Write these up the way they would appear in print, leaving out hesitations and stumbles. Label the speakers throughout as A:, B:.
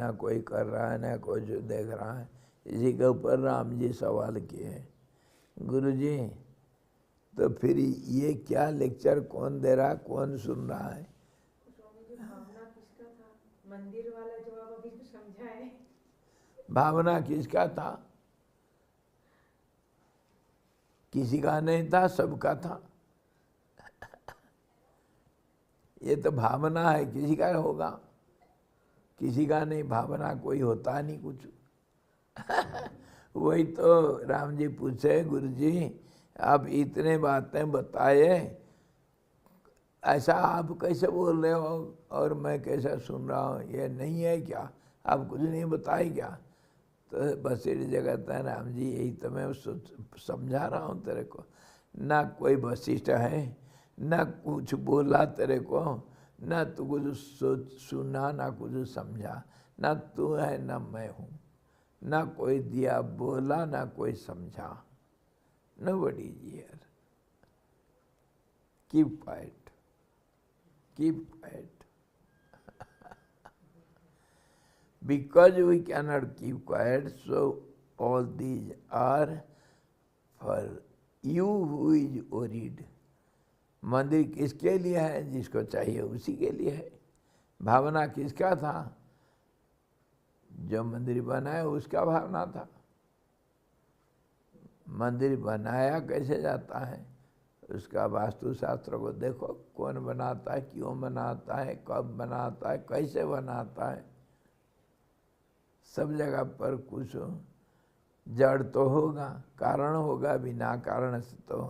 A: ना कोई कर रहा है ना कोई जो देख रहा है। इसी के ऊपर राम जी सवाल किए, गुरुजी तो फिर ये क्या लेक्चर कौन दे रहा, कौन सुन रहा है?
B: स्वामी जी भावना किसका था? मंदिर वाला जवाब अभी तो समझा है।
A: भावना किसका था? किसी का नहीं था, सबका था। ये तो भावना है, किसी का होगा, किसी का नहीं। भावना कोई होता नहीं कुछ। वही तो राम जी पूछे, गुरुजी आप इतने बातें बताए, ऐसा आप कैसे बोल रहे हो और मैं कैसा सुन रहा हूँ? ये नहीं है क्या? आप कुछ नहीं बताए क्या? तो वशिष्ठ जी कहता है, राम जी यही तो मैं समझा रहा हूँ तेरे को। ना कोई वशिष्ठ है, ना कुछ बोला तेरे को, ना तू कुछ सुना, ना कुछ समझा। ना तू है ना मैं हूँ, ना कोई दिया बोला ना कोई समझा। Nobody is here. Keep quiet. Keep quiet. Because we cannot keep quiet, so all these are for you who is worried. मंदिर किसके लिए है? जिसको चाहिए उसी के लिए है। भावना किसका था? जो मंदिर बनाया उसका भावना था। मंदिर बनाया कैसे जाता है? उसका वास्तुशास्त्र को देखो, कौन बनाता है, क्यों बनाता है, कब बनाता है, कैसे बनाता है। सब जगह पर कुछ जड़ तो होगा, कारण होगा, बिना कारण से तो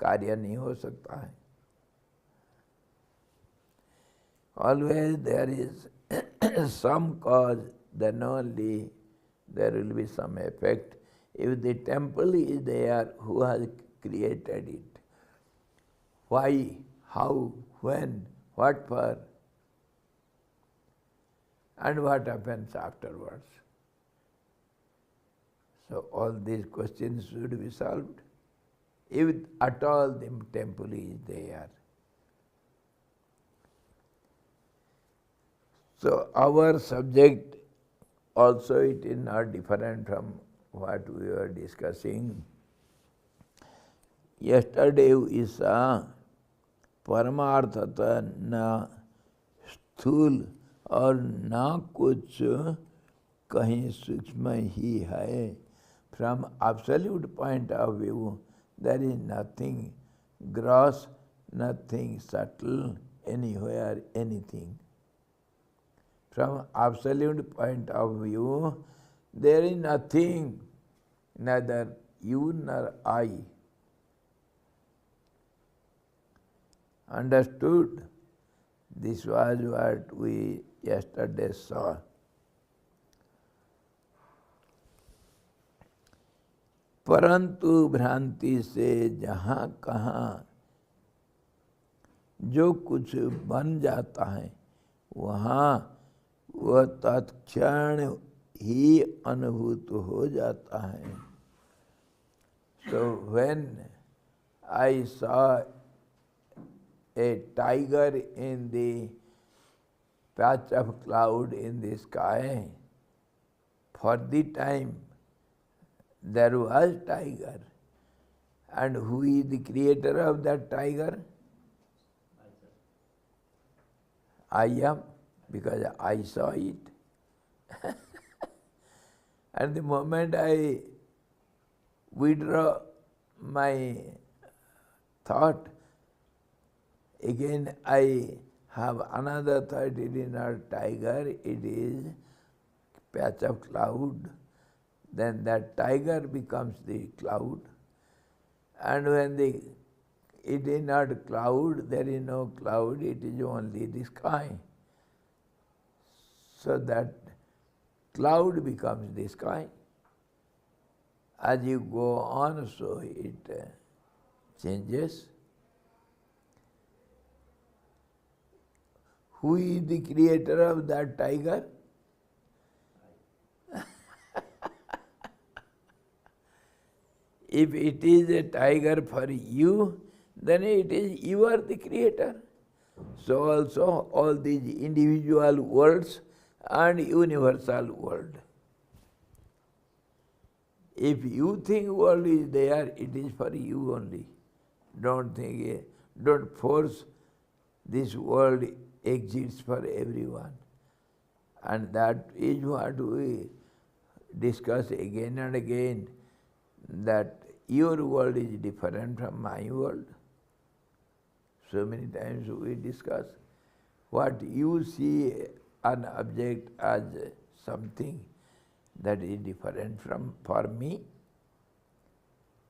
A: कार्य नहीं हो सकता है। Always there is some cause, then only there will be some effect. If the temple is there, who has created it? Why, how, when, what for? And what happens afterwards? So all these questions should be solved. If at all the temple is there. So our subject also it is not different from what we were discussing. Yesterday we saw परमार्थतः न स्थूल और न कुछ कहीं सूक्ष्म ही है. From absolute point of view, there is nothing gross, nothing subtle, anywhere, anything. From absolute point of view, there is nothing, neither you nor I. Understood? This was what we yesterday saw. परंतु भ्रांति से जहाँ कहाँ जो कुछ बन जाता है वहाँ वह तत्क्षण ही अनुभूत हो जाता है. So when I saw a tiger in the patch of cloud in the sky, for the time there was tiger. And who is the creator of that tiger? I am, because I saw it. And the moment I withdraw my thought, again I have another thought. It is not tiger, it is patch of cloud. Then that tiger becomes the cloud. And when it is not cloud, there is no cloud, it is only the sky. So that cloud becomes the sky. As you go on, so it changes. Who is the creator of that tiger? If it is a tiger for you, then it is you are the creator. So also all these individual worlds and universal world. If you think world is there, it is for you only. Don't think it. Don't force this world exists for everyone. And that is what we discuss again and again, that your world is different from my world. So many times we discuss what you see an object as something that is different from for me.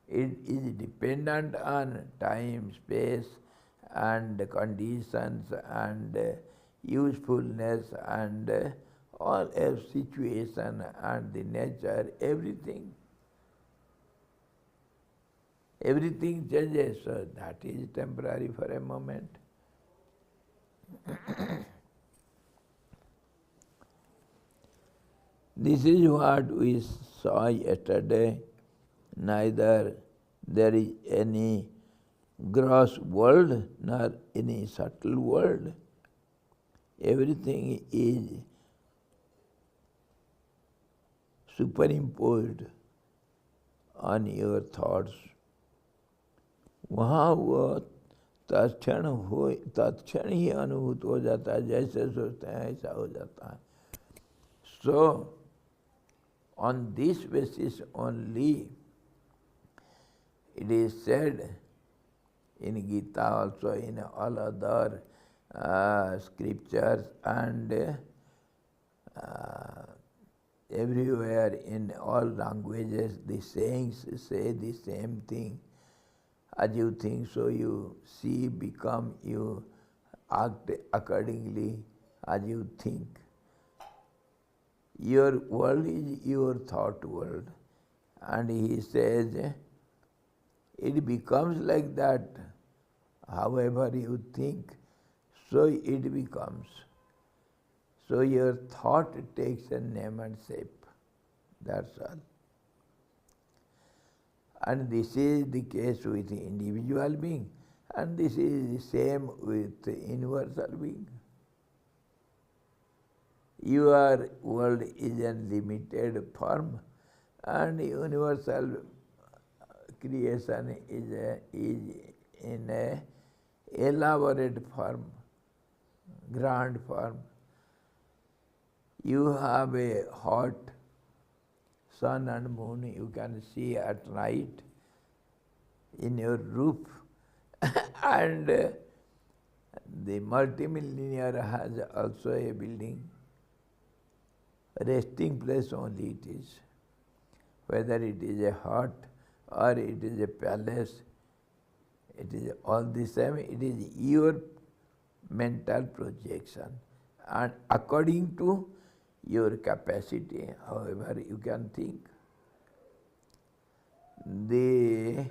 A: It is dependent on time, space, and conditions, and usefulness, and all a situation, and the nature, everything. Everything changes, so that is temporary for a moment. This is what we saw yesterday. Neither there is any gross world nor any subtle world. Everything is superimposed on your thoughts. वहाँ वो तत्क्षण ही अनुभूत हो जाता है, जैसे सोचते हैं ऐसा हो जाता है. So, on this basis only, it is said in Gita also, in all other scriptures, and everywhere in all languages, the sayings say the same thing. As you think, so you see, become, you act accordingly as you think. Your world is your thought world. And he says, it becomes like that. However you think, so it becomes. So your thought takes a name and shape. That's all. And this is the case with the individual being, and this is the same with the universal being. Your world is a limited form, and universal creation is in a elaborate form, grand form. You have a hot sun and moon you can see at night in your roof, and the multimillionaire has also a building. Resting place only it is. Whether it is a hut or it is a palace, it is all the same. It is your mental projection, and according to your capacity, however you can think. The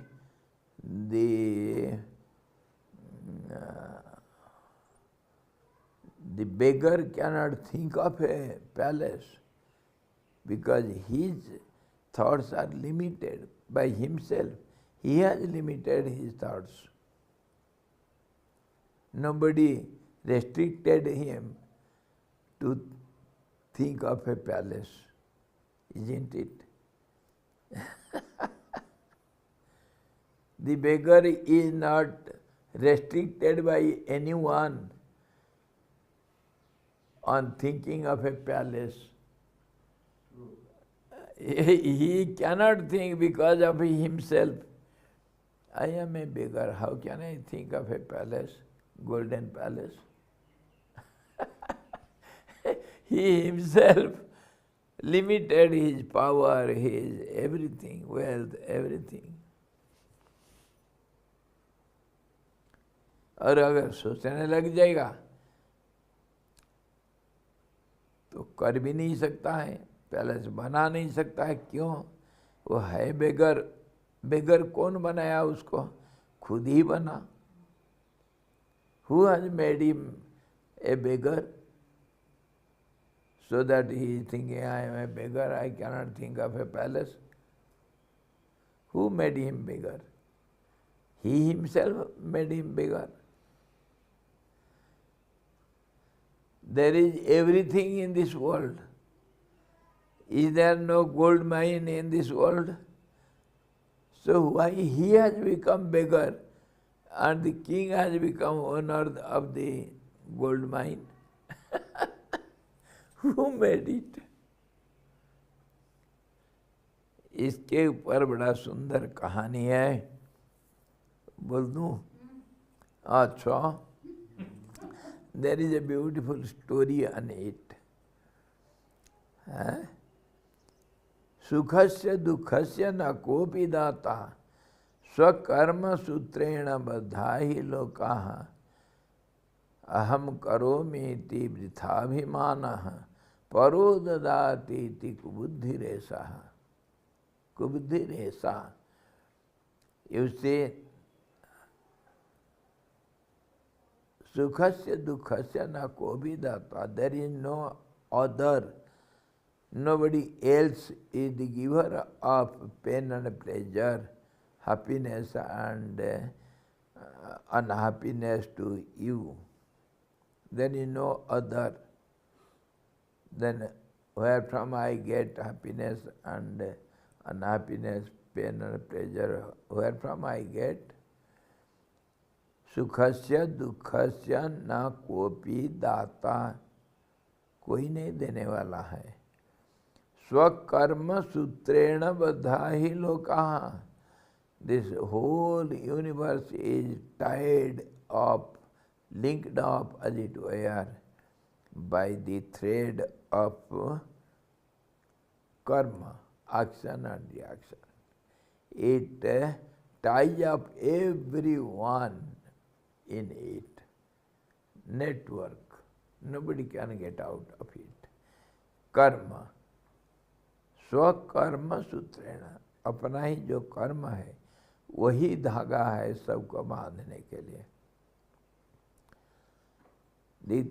A: beggar cannot think of a palace because his thoughts are limited by himself. He has limited his thoughts. Nobody restricted him to think of a palace, isn't it? The beggar is not restricted by anyone on thinking of a palace. He cannot think because of himself. I am a beggar, how can I think of a palace, golden palace? He himself limited his power, his everything, wealth, everything. और अगर सोचने लग जाएगा तो कर भी नहीं सकता है, पैलेस बना नहीं सकता है. क्यों? वो है बेगर. बेगर कौन बनाया उसको? खुद ही बना. Who has made him a beggar? So that he is thinking, I am a beggar, I cannot think of a palace. Who made him beggar? He himself made him beggar. There is everything in this world. Is there no gold mine in this world? So why he has become beggar and the king has become owner of the gold mine? Who made it? इसके ऊपर बड़ा सुंदर कहानी है, बोल दूं? अच्छा, there is a beautiful story on it. सुखस्य दुखस्य न कोपि दाता स्वकर्म सूत्रेण बद्धा हि लोकाः अहम करोमीति वृथाभिमानः परो ददातीति कुबुद्धिरेषः. Kubudhiresa. You say, Sukhasya dukhasya na kobidata. There is no other, nobody else is the giver of pain and pleasure, happiness and unhappiness to you. There is no other. Then where from I get happiness and unhappiness, pain and pleasure, where from I get? सुखस्य दुखस्य न copy दाता, कोई नहीं देने वाला है. स्वकर्म सूत्रेण बद्धा ही लोकाः. This whole universe is tied up, linked up as it were by the thread of karma, action and reaction. It ties up everyone in it. Network. Nobody can get out of it. Karma. स्वकर्म सूत्रेण. अपना ही जो कर्म है वही धागा है सबको बांधने के लिए. The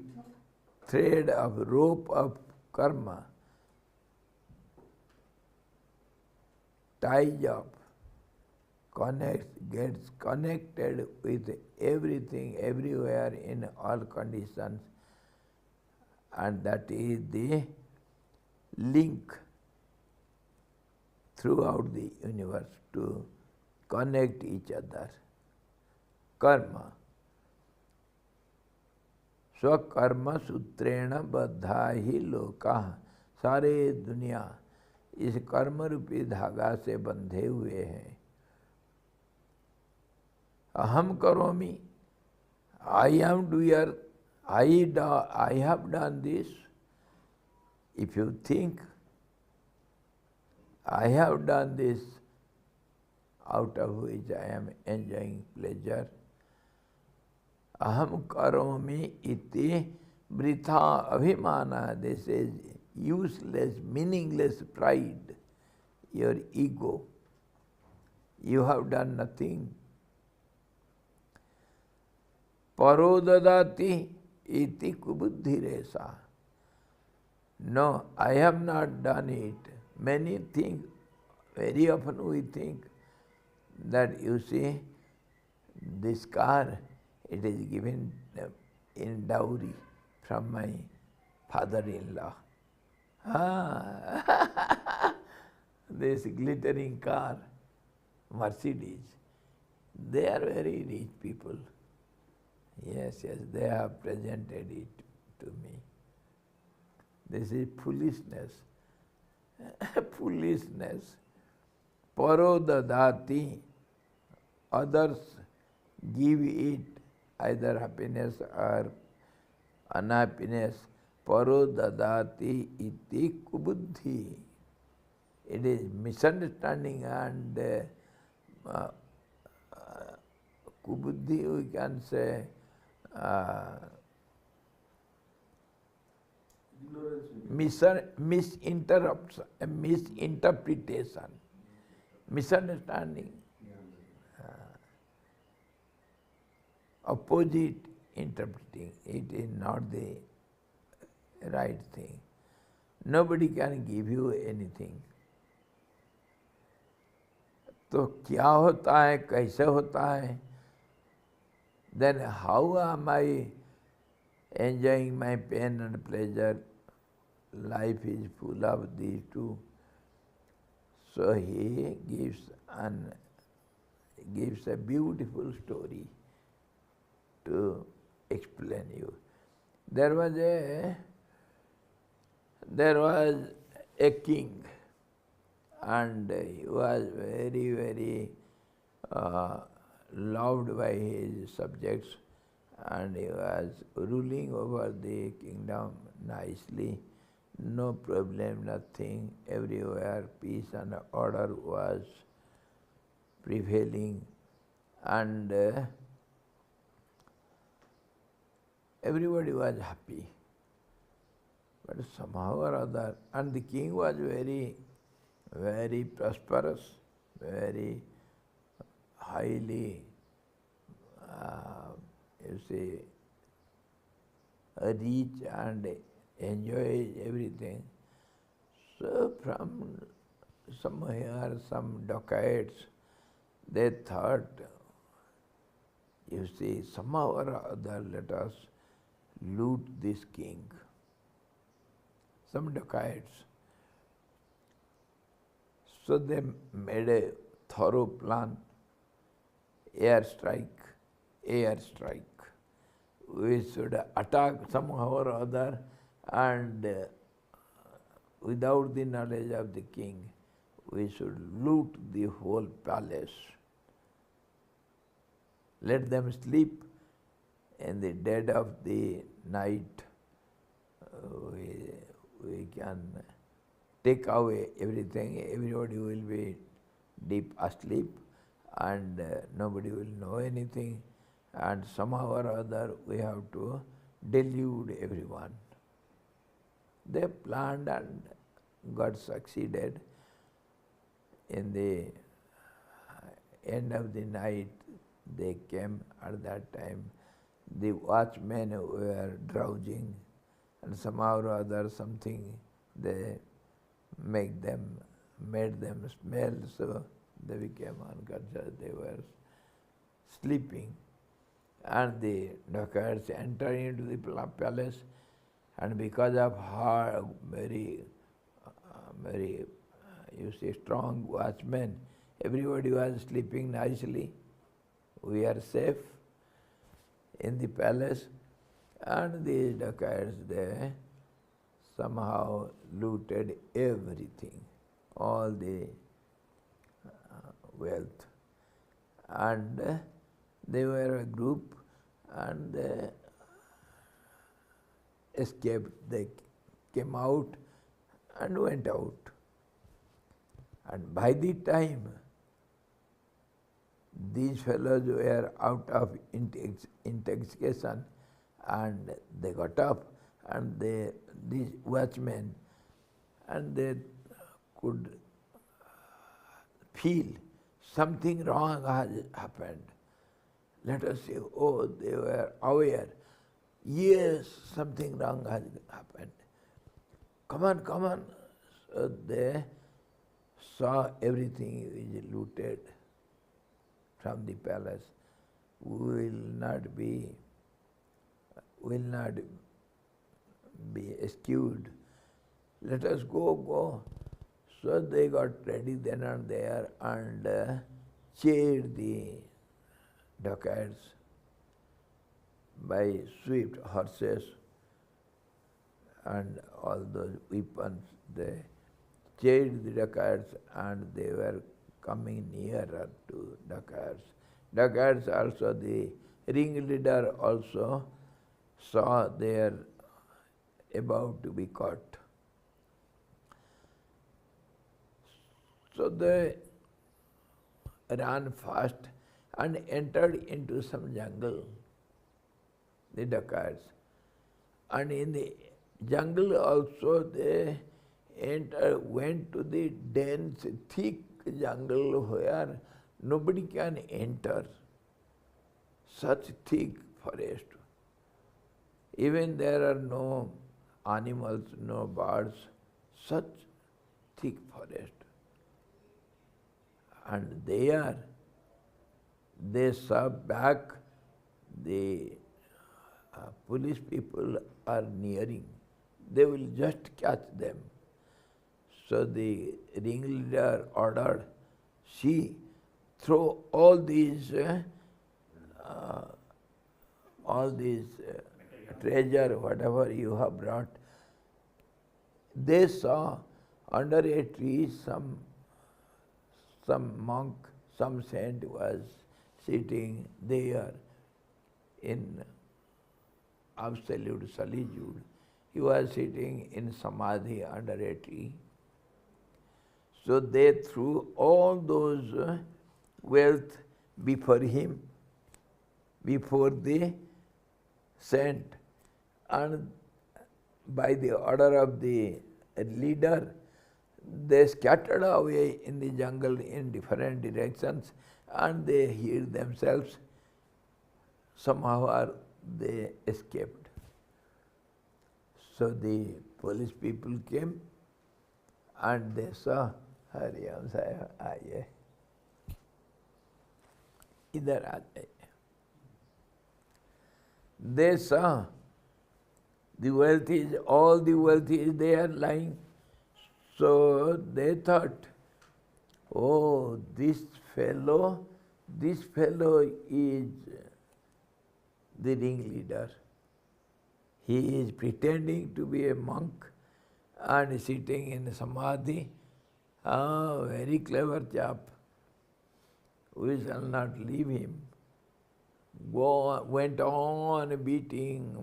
A: thread of rope of karma ties up, connects, gets connected with everything, everywhere, in all conditions, and that is the link throughout the universe to connect each other. Karma. स्वकर्म सूत्रेण बद्धा ही लोकाः. सारे दुनिया इस कर्म रूपी धागा से बंधे हुए हैं. अहम करोमि. I am doer. I have done this. If you think I have done this, out of which I am enjoying pleasure, aham karomi iti vritha abhimana. This is useless, meaningless pride, your ego. You have done nothing. Paro dadati iti kubuddhiresa. No, I have not done it. Many think, very often we think that, you see, this car, it is given in dowry from my father-in-law. This glittering car, Mercedes, they are very rich people. Yes, they have presented it to me. This is foolishness. Foolishness. Paro dadati. Others give it either happiness or unhappiness. Paro dadati iti kubuddhi. It is misunderstanding and kubuddhi, we can say, misinterpretation, misunderstanding, opposite interpreting. It is not the right thing. Nobody can give you anything. तो क्या होता है, कैसे होता है? Then how am I enjoying my pain and pleasure. Life is full of these two. So he gives a beautiful story to explain you. There was a king, and he was very, very loved by his subjects, and he was ruling over the kingdom nicely. No problem, nothing. Everywhere peace and order was prevailing, and everybody was happy. But somehow or other, and the king was very, very prosperous, very highly, rich and enjoys everything. So from somewhere, some dacoits, they thought, somehow or other, let us loot this king. Some dacoits. So they made a thorough plan, airstrike. We should attack somehow or other, and without the knowledge of the king, we should loot the whole palace. Let them sleep. In the dead of the night, we can take away everything. Everybody will be deep asleep, and nobody will know anything. And somehow or other, we have to delude everyone. They planned and got succeeded. In the end of the night, they came. At that time, the watchmen were drowsing, and somehow or other something they made them smell, so they became unconscious. They were sleeping, and the dacoits entered into the palace, and because of her very strong watchmen, everybody was sleeping nicely. We are safe in the palace, and the dacoits, they somehow looted everything, all the wealth. And they were a group, and they escaped. They came out and went out. And by the time these fellows were out of intoxication, and they got up, and these watchmen, and they could feel something wrong has happened. Let us say, oh, they were aware. Yes, something wrong has happened. Come on. So they saw everything is looted from the palace. Will not be eschewed. Let us go. So they got ready then and there, and chased the dacoits by swift horses and all those weapons. They chased the dacoits, and they were coming nearer to dacoits. Dacoits also, the ringleader also saw they are about to be caught. So they ran fast and entered into some jungle, the dacoits. And in the jungle also they went to the dense, thick jungle where nobody can enter. Such thick forest. Even there are no animals, no birds, such thick forest. And they saw back the police people are nearing, they will just catch them. So the ringleader ordered, see, throw all these treasure, whatever you have brought. They saw under a tree some monk, some saint was sitting there in absolute solitude. He was sitting in samadhi under a tree. So they threw all those wealth before him, before the saint, and by the order of the leader, they scattered away in the jungle in different directions, and they hid themselves. Somehow they escaped. So the police people came and they saw, Hariam Sahib, आइए, इधर आ जाइए. They saw all the wealth is there lying. So they thought, oh, this fellow is the ringleader. He is pretending to be a monk and sitting in samadhi. Ah, very clever chap. We shall not leave him. Went on beating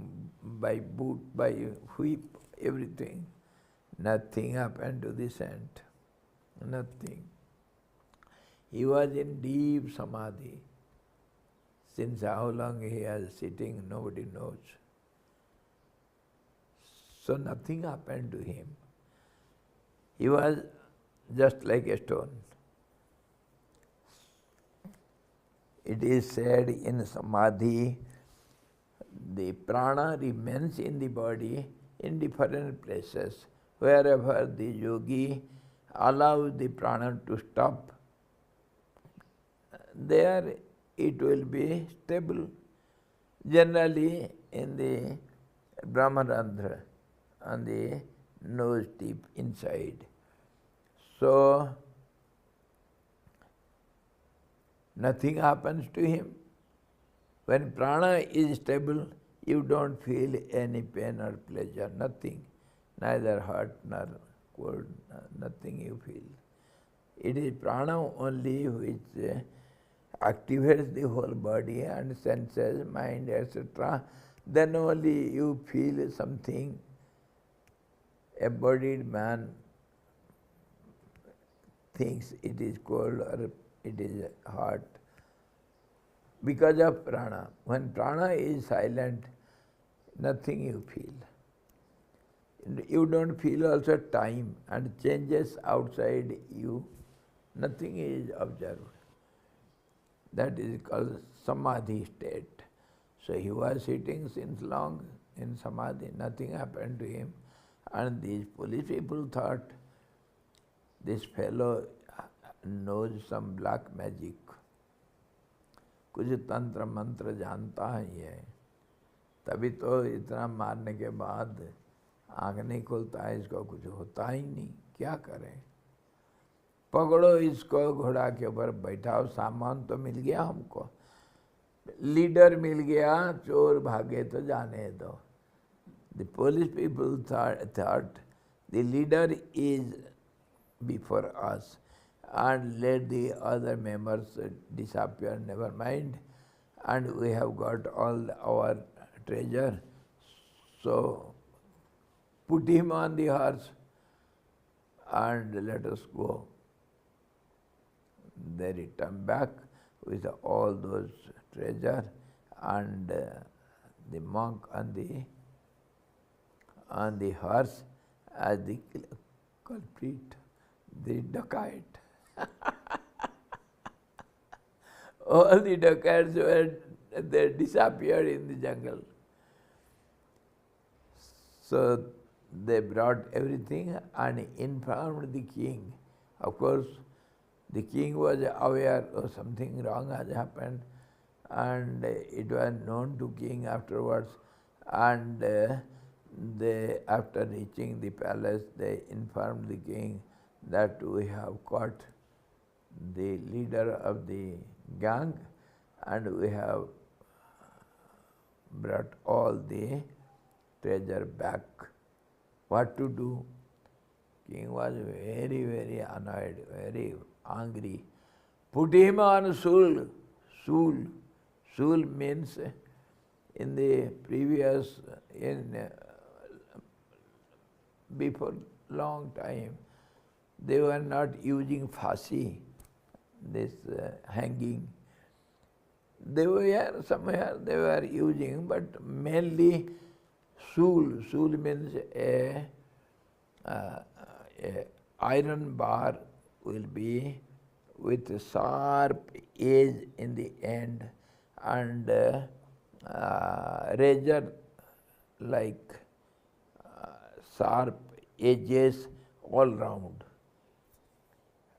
A: by boot, by whip, everything. Nothing happened to the saint. Nothing. He was in deep samadhi. Since how long he was sitting, nobody knows. So nothing happened to him. He was just like a stone. It is said in samadhi, the prana remains in the body in different places. Wherever the yogi allows the prana to stop, there it will be stable. Generally in the Brahmarandhra, on the nose tip inside. So nothing happens to him. When prana is stable, you don't feel any pain or pleasure, nothing. Neither hot nor cold, nothing you feel. It is prana only which activates the whole body and senses, mind, etc. Then only you feel something. A bodied man thinks it is cold or it is hot because of prana. When prana is silent, nothing you feel. You don't feel also time and changes outside you. Nothing is observed. That is called samadhi state. So he was sitting since long in samadhi, nothing happened to him. And these police people thought this fellow knows some black magic. कुछ तंत्र मंत्र जानता है ये, तभी तो इतना मारने के बाद आँख नहीं खुलता है, इसको कुछ होता ही नहीं, क्या करें? पकड़ो इसको, घोड़ा के ऊपर बैठाओ, सामान तो मिल गया हमको, लीडर मिल गया, चोर भागे तो जाने दो. The police people thought the leader is before us and let the other members disappear, never mind, and we have got all our treasure. So put him on the horse and let us go. They returned back with all those treasure and the monk on the horse as the culprit, the dacoit. All the dacoits they disappeared in the jungle. So they brought everything and informed the king. Of course, the king was aware of something wrong has happened, and it was known to king afterwards. And they, after reaching the palace, they informed the king that we have caught the leader of the gang and we have brought all the treasure back. What to do? King was very, very annoyed, very angry. Put him on stool. Stool means in the previous, before long time, they were not using phasi, this hanging. They were somewhere they were using, but mainly stool. Stool means a iron bar will be with a sharp edge in the end and razor like sharp edges all round.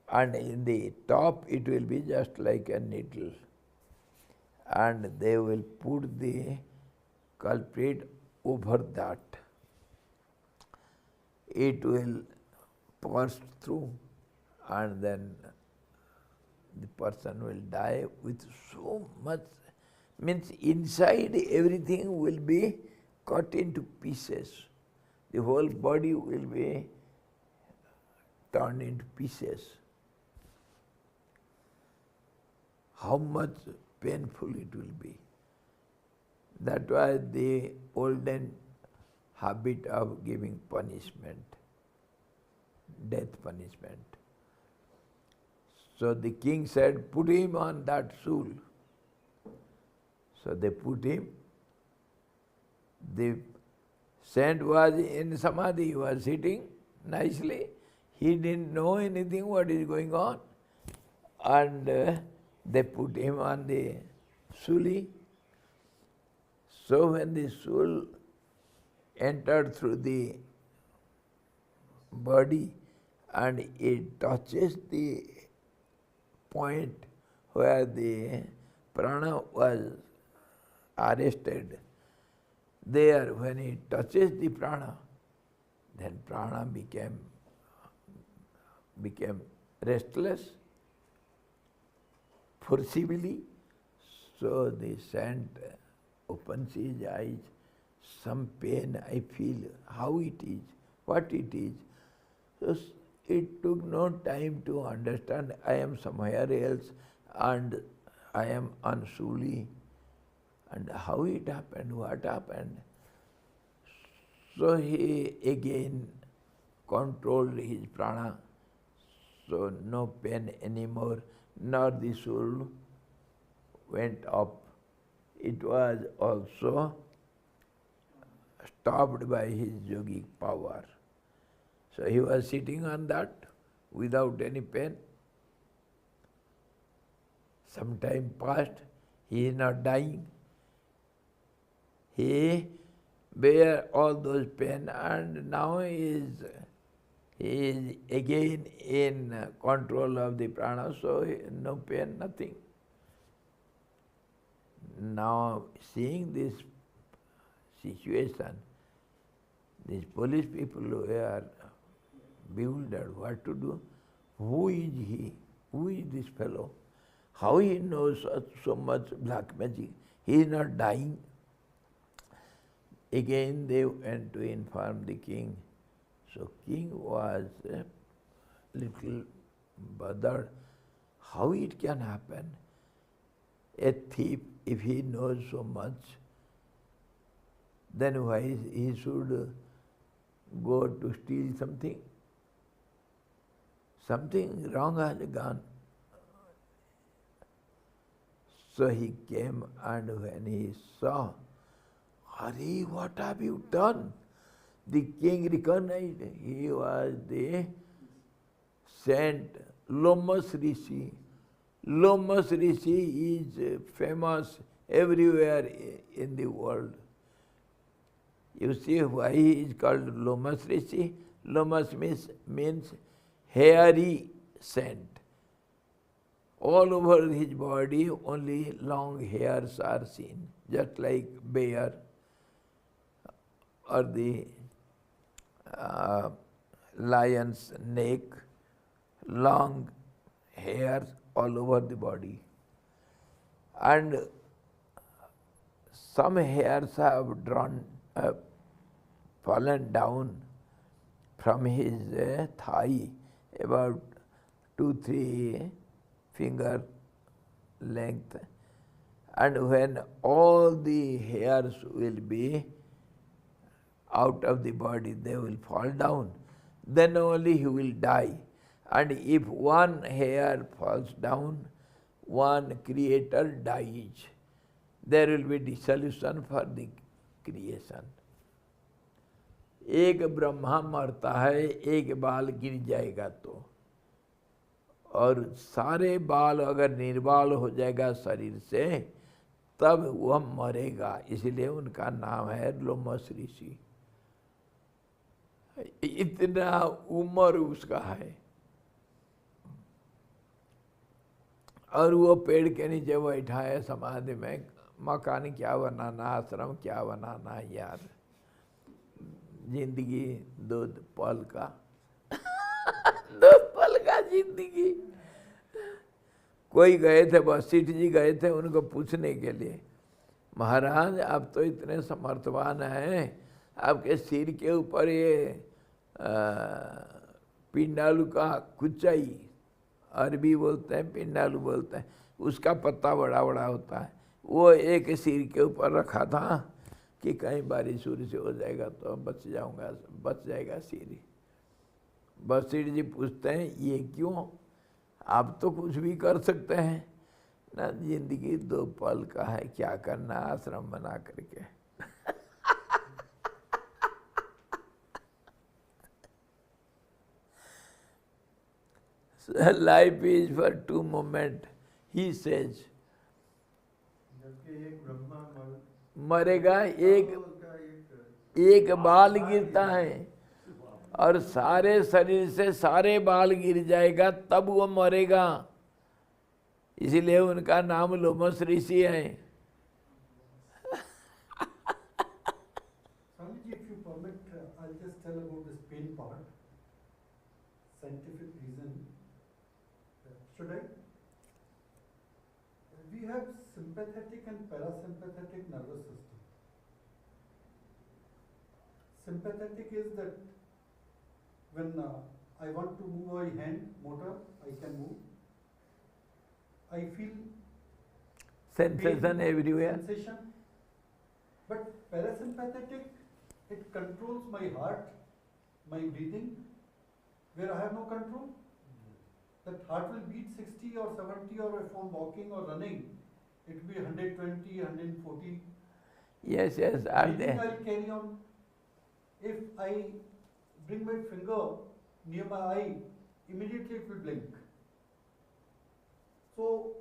A: And in the top it will be just like a needle. And they will put the culprit over that. It will pass through and then the person will die with so much, means inside everything will be cut into pieces. The whole body will be turned into pieces. How much painful it will be. That was the olden habit of giving punishment, death punishment. So the king said, put him on that stool. So they put him. The saint was in samadhi, he was sitting nicely. He didn't know anything what is going on. And they put him on the suli. So when the soul entered through the body and it touches the point where the prana was arrested, there when it touches the prana, then prana became restless, forcibly. So the saint opens his eyes. Some pain I feel, how it is, what it is. So it took no time to understand I am somewhere else and I am on Suli. And how it happened, what happened. So he again controlled his prana. So no pain anymore, nor the soul went up. It was also stopped by his yogic power. So he was sitting on that without any pain. Some time passed, he is not dying. He bear all those pain and now he is again in control of the prana, so no pain, nothing. Now seeing this situation, these police people were bewildered what to do. Who is he? Who is this fellow? How he knows so much black magic? He is not dying. Again they went to inform the king. So king was a little bothered. How it can happen? A thief, if he knows so much, then why he should go to steal something? Something wrong has gone. So he came and when he saw, Hari, what have you done? The king recognized he was the saint Lomas Rishi. Lomas Rishi is famous everywhere in the world. You see why he is called Lomas Rishi? Lomas means hairy saint. All over his body only long hairs are seen, just like bear. or the lion's neck, long hairs all over the body. And some hairs have fallen down from his thigh, about 2-3 finger length. And when all the hairs will be out of the body, they will fall down, then only he will die. And if one hair falls down, one creator dies. There will be dissolution for the creation. एक ब्रह्मा मरता है, एक बाल गिर जाएगा तो, और सारे बाल अगर निर्बाल हो जाएगा शरीर से, तब वह मरेगा। इसलिए उनका नाम है लोमस ऋषि। इतना उम्र उसका है, और वो पेड़ के नीचे बैठा है समाधि में। मकान क्या बनाना, आश्रम क्या बनाना यार, जिंदगी दो पल का दो पल का जिंदगी। कोई गए थे, वशिष्ठ जी गए थे उनको पूछने के लिए, महाराज आप तो इतने समर्थवान हैं, आपके सिर के ऊपर ये पिंडालू का कुचाई, अरबी बोलते हैं, पिंडालू बोलते हैं, उसका पत्ता बड़ा बड़ा होता है, वो एक सिर के ऊपर रखा था कि कहीं बारिश उरिश हो जाएगा तो बच जाऊंगा, बच जाएगा सिर। वशिष्ठ जी पूछते हैं ये क्यों, आप तो कुछ भी कर सकते हैं ना, जिंदगी दो पल का है, क्या करना आश्रम बना करके। Life is for 2 moments, he says. मरेगा, एक बाल गिरता है और सारे शरीर से सारे बाल गिर जाएगा तब वो मरेगा। इसीलिए उनका नाम लोमस ऋषि है।
C: Swamiji, if you permit, I'll just tell about this pain part. Scientific reason. Should I? We have sympathetic and parasympathetic nervous system. Sympathetic is that when I want to move my hand, motor, I can move. I feel
A: sensation
C: pain,
A: everywhere.
C: Sensation. But parasympathetic, it controls my heart, my breathing, where I have no control. That heart will beat 60 or 70, or if I'm walking or running, it will be 120, 140.
A: Yes, are there.
C: I'll carry on. If I bring my finger near my eye, immediately it will blink. So,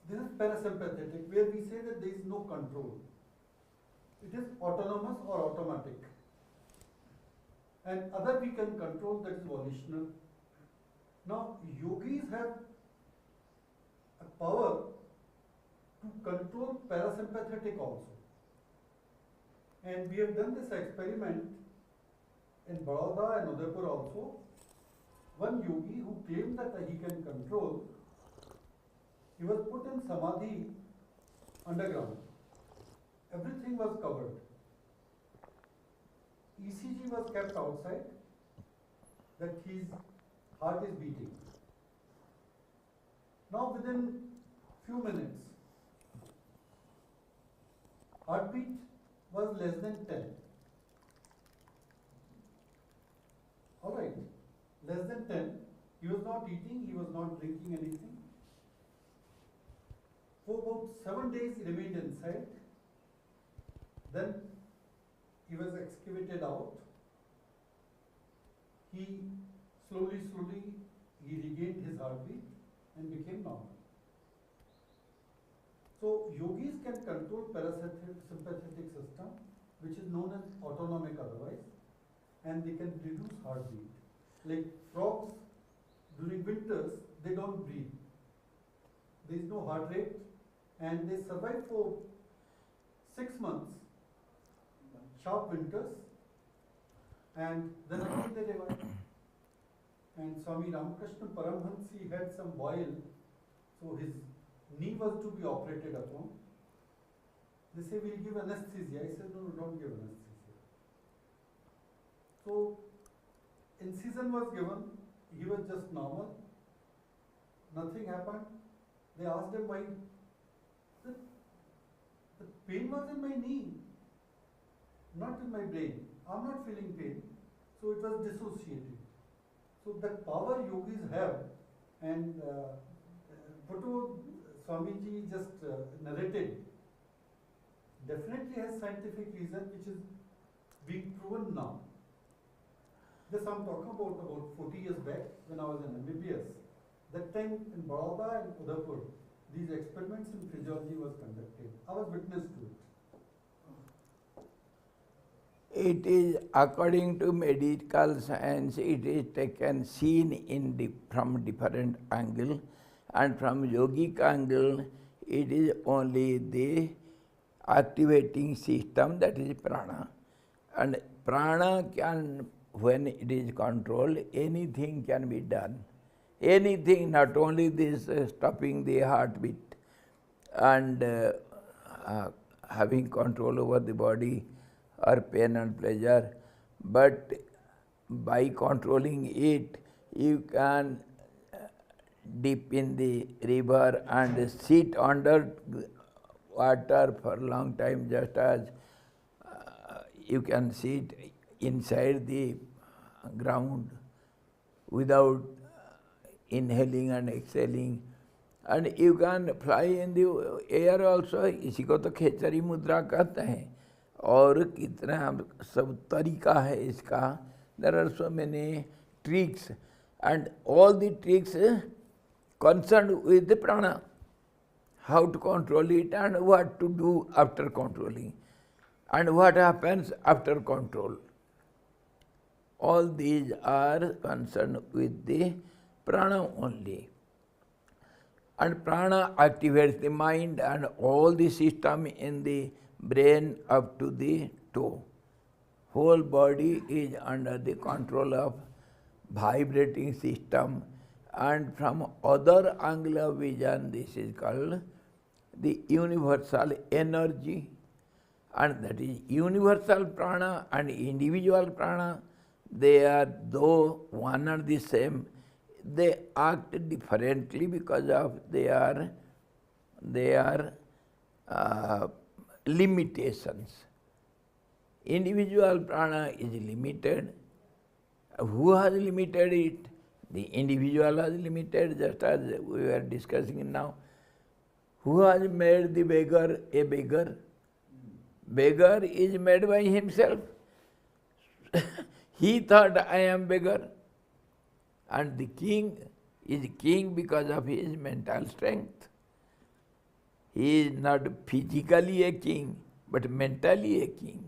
C: this is parasympathetic, where we say that there is no control. It is autonomous or automatic. And other we can control, that is volitional. Now, yogis have a power to control parasympathetic also. And we have done this experiment in Baroda and Udaipur also. One yogi who claimed that he can control, he was put in samadhi underground. Everything was covered. ECG was kept outside, that his heart is beating. Now within few minutes, heartbeat was less than 10. Alright, less than 10. He was not eating, he was not drinking anything. For about 7 days he remained inside. Then he was excavated out. He slowly he regained his heartbeat and became normal. So yogis can control parasympathetic system, which is known as autonomic otherwise, and they can reduce heartbeat. Like frogs during winters, they don't breathe. There is no heart rate, and they survive for 6 months, sharp winters, and then again they revived. And Swami Ramakrishna Paramhans, he had some boil, so his knee was to be operated upon. They say, we'll give anesthesia. I said, no, don't give anesthesia. So, incision was given, he was just normal, nothing happened. They asked him why. The pain was in my knee, not in my brain. I'm not feeling pain. So it was dissociated. So that power yogis have, and Photo Swamiji just narrated, definitely has scientific reason which is being proven now. This I'm talking about 40 years back when I was in MBBS. That time in Baroda and Udaipur, these experiments in physiology was conducted. I was witness to it.
A: It is according to medical science, it is taken seen from different angle, and from yogic angle, it is only the activating system, that is prana. And prana can, when it is controlled, anything can be done. Anything, not only this stopping the heartbeat and having control over the body or pain and pleasure, but by controlling it, you can dip in the river and sit under water for a long time, just as you can sit inside the ground without inhaling and exhaling, and you can fly in the air also. इसी को तो खेचरी मुद्रा कहते हैं, और कितना सब तरीका है इसका. There are so many tricks, and all the tricks concerned with the prana, how to control it and what to do after controlling, and what happens after control. All these are concerned with the prana only. And prana activates the mind and all the system in the brain up to the toe. Whole body is under the control of vibrating system, and from other angle of vision, this is called the universal energy, and that is universal prana and individual prana. They are, though one and the same, they act differently because of their limitations. Individual prana is limited. Who has limited it? The individual has limited, just as we were discussing now. Who has made the beggar a beggar? Beggar is made by himself. He thought, I am beggar. And the king is king because of his mental strength. He is not physically a king, but mentally a king.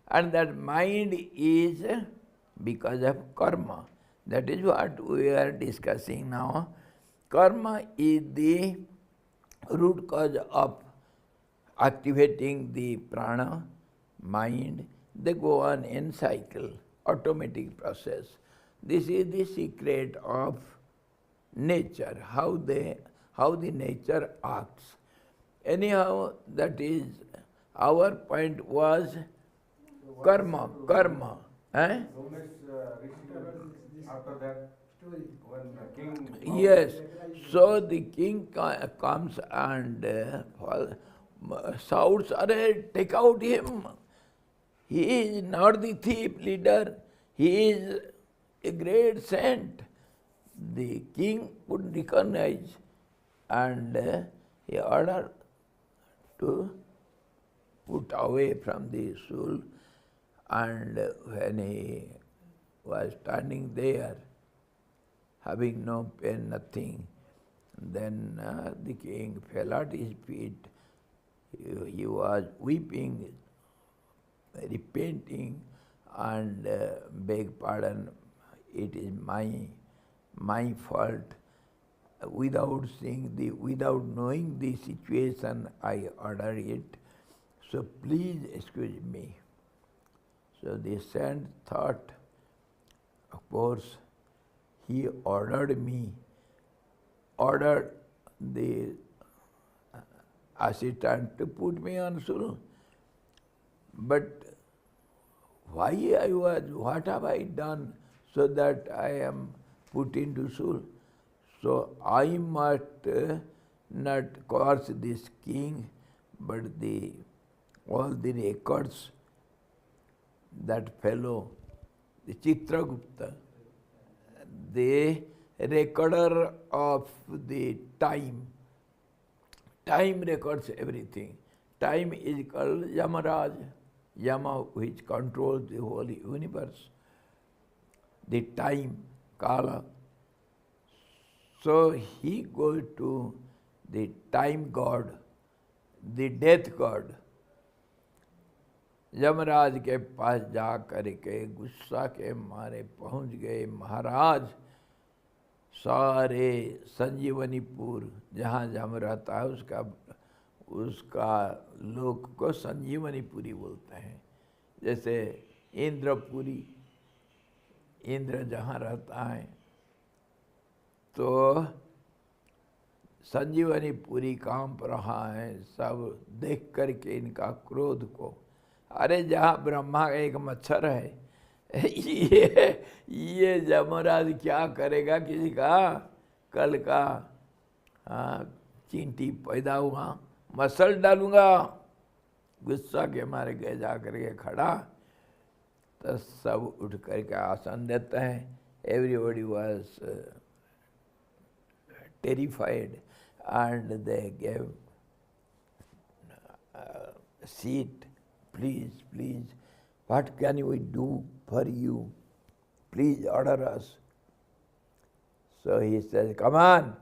A: And that mind is because of karma. That is what we are discussing now. Karma is the root cause of activating the prana, mind. They go on in cycle, automatic process. This is the secret of nature, how the nature acts. Anyhow, that is, our point was karma. Eh?
D: After that, when the king...
A: Yes. So the king comes and shouts, "Arey, take out him. He is not the thief leader. He is a great saint." The king would recognize, and he ordered to put away from the stool. And when he was standing there, having no pain, nothing, then the king fell at his feet. He was weeping, repenting, and beg pardon. It is my fault. Without knowing the situation, I ordered it. So please excuse me. So the saint thought, of course, he ordered the assistant to put me on stool. But what have I done so that I am put into stool? So I must not curse this king, but all the records, that fellow, the Chitragupta, the recorder of the time records everything. Time is called Yamaraj, Yama, which controls the whole universe. The time, Kala. So he goes to the time god, the death god. Yamraj के पास जा करके गुस्सा के मारे पहुंच गए महाराज। सारे संजीवनीपुर जहाँ जम रहता है उसका लोक को संजीवनीपुरी बोलते हैं। जैसे इंद्रपुरी, इंद्र जहाँ रहता है तो संजीवनीपुरी कांप रहा है। सब देख करके इनका क्रोध को, अरे जहाँ ब्रह्मा का एक मच्छर है ये यमराज क्या करेगा किसी का कल का चींटी पैदा हुआ, मसल डालूंगा। गुस्सा के मारे गए जा करके खड़ा, तो सब उठ करके आसन देते हैं। Everybody was terrified and they gave seat. Please, please, what can we do for you? Please order us. So he says, come on,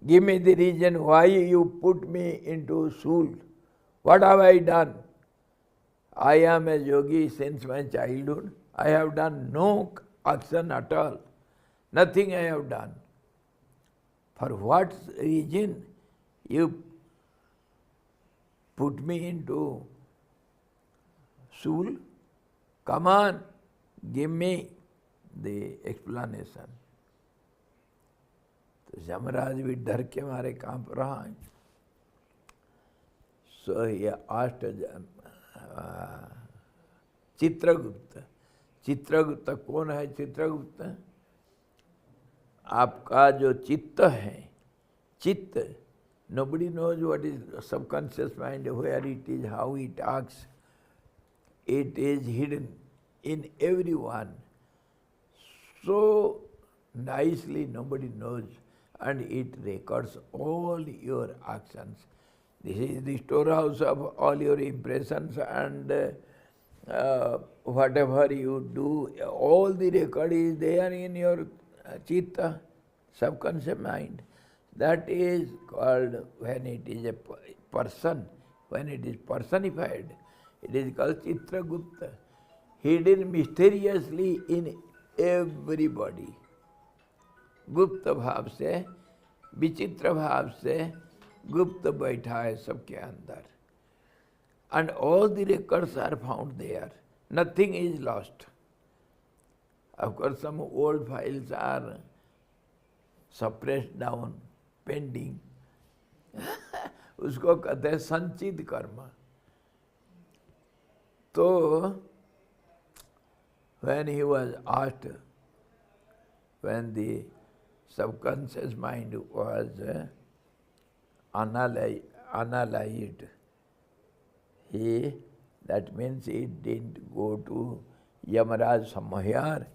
A: give me the reason why you put me into stool. What have I done? I am a yogi since my childhood. I have done no action at all. Nothing I have done. For what reason you put me into stool? Come on, give me the explanation. तो यमराज भी डर के मारे कांप रहा है। So he asked Chitragupta. Chitragupta कौन है? चित्रगुप्त आपका जो चित्त है, चित्त, nobody knows what is subconscious mind, where it is, how it acts. It is hidden in everyone. So nicely nobody knows, and it records all your actions. This is the storehouse of all your impressions and whatever you do, all the record is there in your chitta, subconscious mind. That is called, when it is a person, when it is personified, it is called Chitragupta, hidden mysteriously in everybody. गुप्त भाव से, विचित्र भाव से गुप्त बैठा है सबके अंदर. And all the records are found there. Nothing is lost. Of course, some old files are suppressed down, pending. उसको कहते हैं संचित कर्म. So, when he was asked, when the subconscious mind was analyzed, that means he didn't go to Yamaraj somewhere,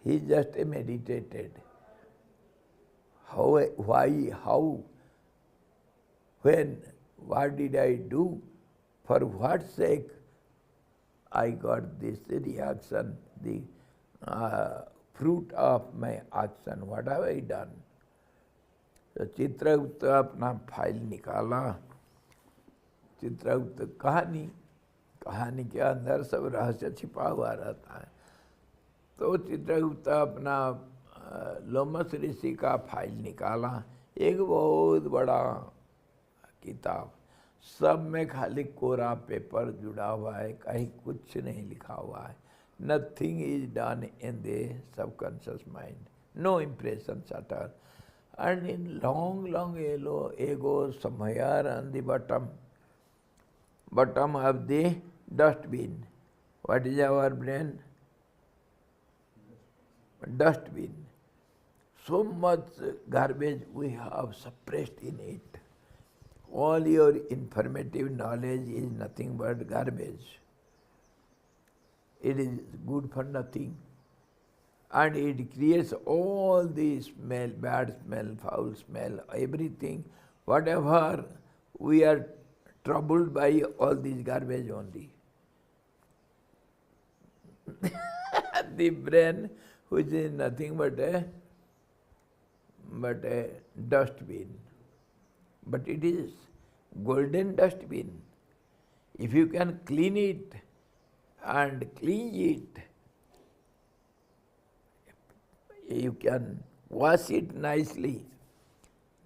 A: he just meditated. How, why, how, when, what did I do, for what sake I got this reaction, the fruit of my action, what have I done? तो चित्रगुप्त अपना file निकाला. चित्रगुप्त कहानी के अंदर सब रहस्य छिपा हुआ रहता है. तो चित्रगुप्त अपना लोमस ऋषि का फाइल निकाला, एक बहुत बड़ा किताब. सब में खाली कोरा पेपर जुड़ा हुआ है, कहीं कुछ नहीं लिखा हुआ है. Nothing is done in the subconscious mind. No impressions at all. And in long ago, somewhere on the bottom of the dustbin. What is our brain? Dustbin. So much garbage we have suppressed in it. All your informative knowledge is nothing but garbage. It is good for nothing. And it creates all the smell, bad smell, foul smell, everything. Whatever, we are troubled by all these garbage only. The brain, which is nothing but a dustbin. But it is golden dustbin. If you can clean it and clean it, you can wash it nicely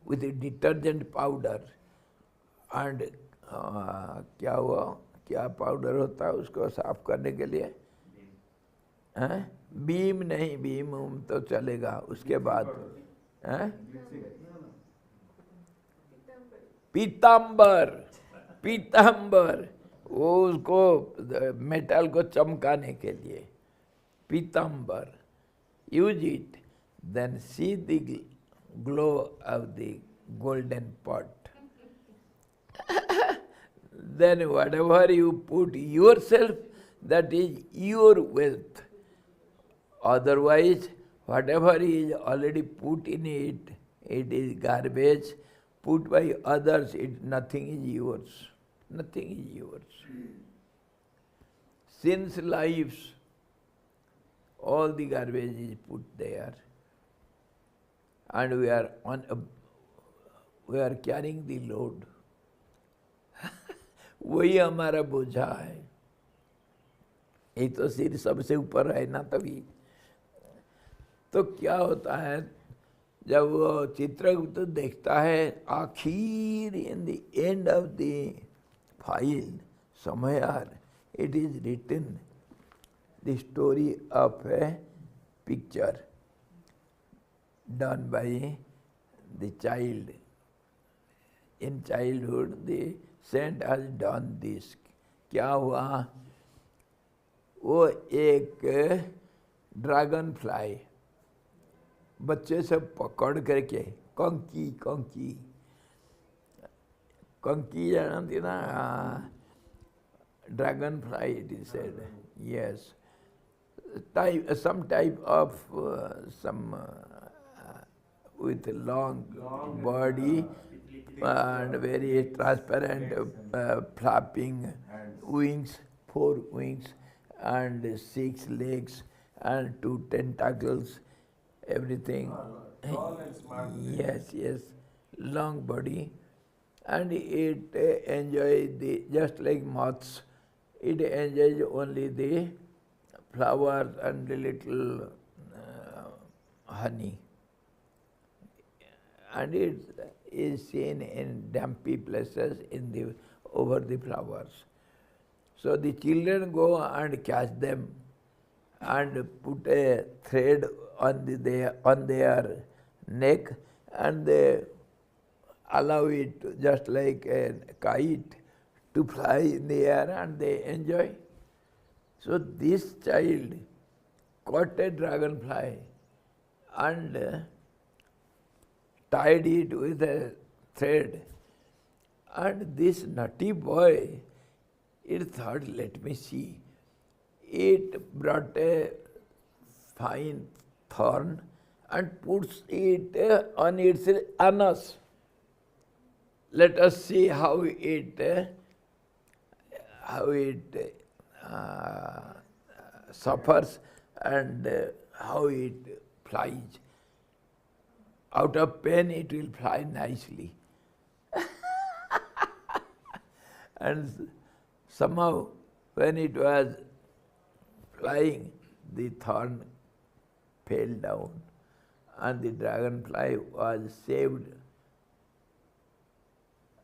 A: with a detergent powder and क्या powder होता है उसको साफ करने के लिए? Beam नहीं, beam तो चलेगा उसके बाद. पीतांबर, वो उसको मेटल को चमकाने के लिए. पीतांबर, use it, then see the glow of the golden pot. Then whatever you put yourself, that is your wealth. Otherwise, whatever is already put in it, it is garbage. Put by others, nothing is yours. Nothing is yours. Since lives, all the garbage is put there. And we are carrying the load. वही हमारा बोझा है. ये तो सिर सबसे ऊपर है ना, तभी तो क्या होता है जब वो चित्रगुप्त देखता है आखिर in the end of the file somewhere it is written the story of a picture done by the child. In childhood the saint has done this. क्या हुआ? वो एक ड्रैगन फ्लाई बच्चे से पकड़ करके कंकी जानती ना? Dragon fly it is said. Yes, some type of with long body and very transparent flapping wings, 4 wings and 6 legs and 2 tentacles, everything.
D: Tall and smart.
A: Yes, long body, and it enjoys just like moths, it enjoys only the flowers and the little honey, and it is seen in dampy places over the flowers. So the children go and catch them and put a thread on their neck, and they allow it just like a kite to fly in the air, and they enjoy. So this child caught a dragonfly and tied it with a thread, and this nutty boy, it thought, let me see. It brought a fine thorn and puts it on its anus. Let us see how it suffers and how it flies. Out of pain it will fly nicely. And somehow when it was flying, the thorn fell down and the dragonfly was saved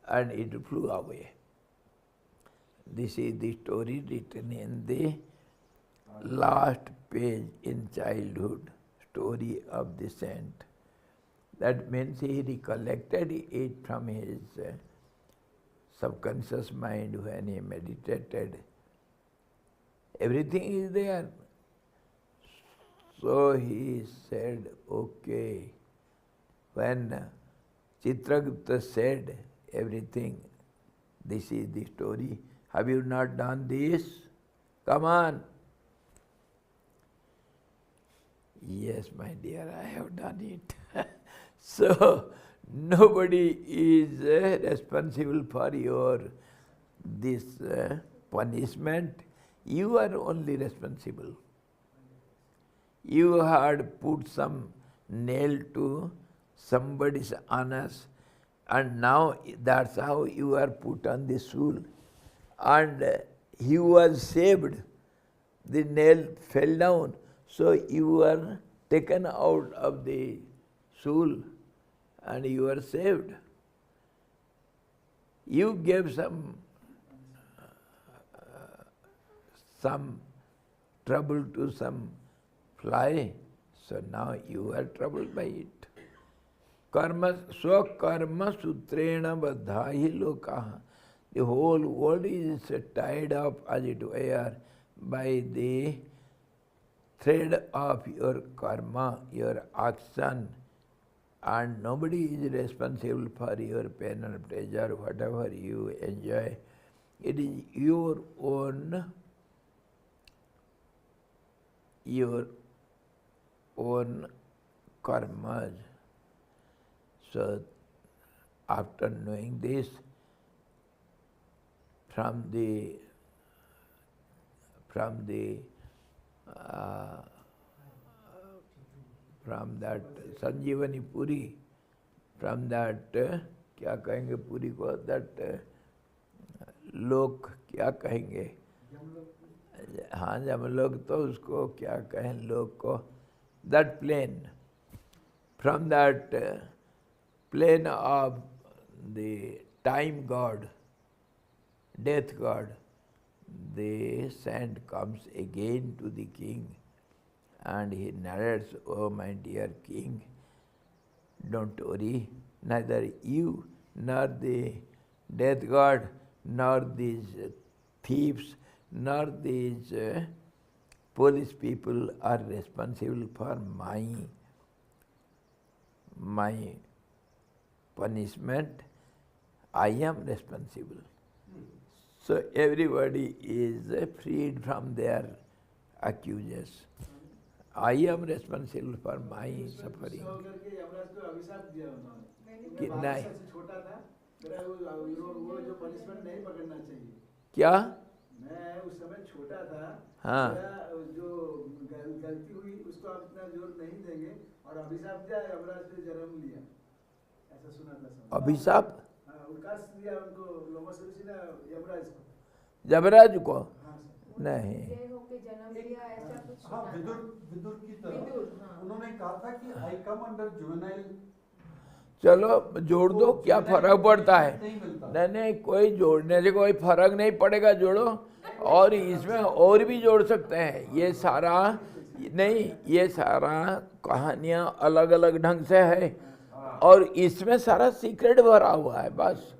A: and it flew away. This is the story written in the last page in childhood, story of the saint. That means he recollected it from his subconscious mind when he meditated. Everything is there. So he said, okay. When Chitragupta said everything, this is the story. Have you not done this? Come on. Yes, my dear, I have done it. So, nobody is responsible for your this punishment. You are only responsible. You had put some nail to somebody's anus, and now that's how you are put on the stool. And he was saved. The nail fell down, so you were taken out of the stool and you were saved. You gave some trouble to some fly, so now you are troubled by it. Karma, swakarma sutrena baddhahi lokaha. The whole world is tied up, as it were, by the thread of your karma, your action, and nobody is responsible for your pain or pleasure, whatever you enjoy. It is your own karmas. So, after knowing this, from that Sanjeevani Puri, from that क्या कहेंगे पूरी को, that लोक क्या कहेंगे, हाँ जमलोक, तो उसको क्या कहें लोक को, that plane, from that plane of the time god, death god, the saint comes again to the king and he narrates, oh my dear king, don't worry, neither you nor the death god nor these thieves nor these police people are responsible for my punishment. I am responsible. So everybody is freed from their accusers. I am responsible for my suffering. नहीं क्या
E: मैं उस समय छोटा था,
A: हाँ
E: जो गलती हुई उसको आप इतना जोर नहीं देंगे और अभिशाप दिया, यमराज पे जन्म लिया, ऐसा सुना था।
A: अभिशाप
E: उल्कास दिया उनको लोमस ऋषि ने यमराज को,
A: यमराज को नहीं,
C: हाँ विदुर की तरह उन्होंने कहा था कि आई कम अंडर जुवेनाइल।
A: चलो जोड़ दो, क्या फर्क पड़ता है? नहीं, कोई जोड़ने से कोई फर्क नहीं पड़ेगा, जोड़ो। और इसमें और भी जोड़ सकते हैं। ये सारा नहीं, ये सारा कहानियाँ अलग अलग ढंग से है और इसमें सारा सीक्रेट भरा हुआ है बस।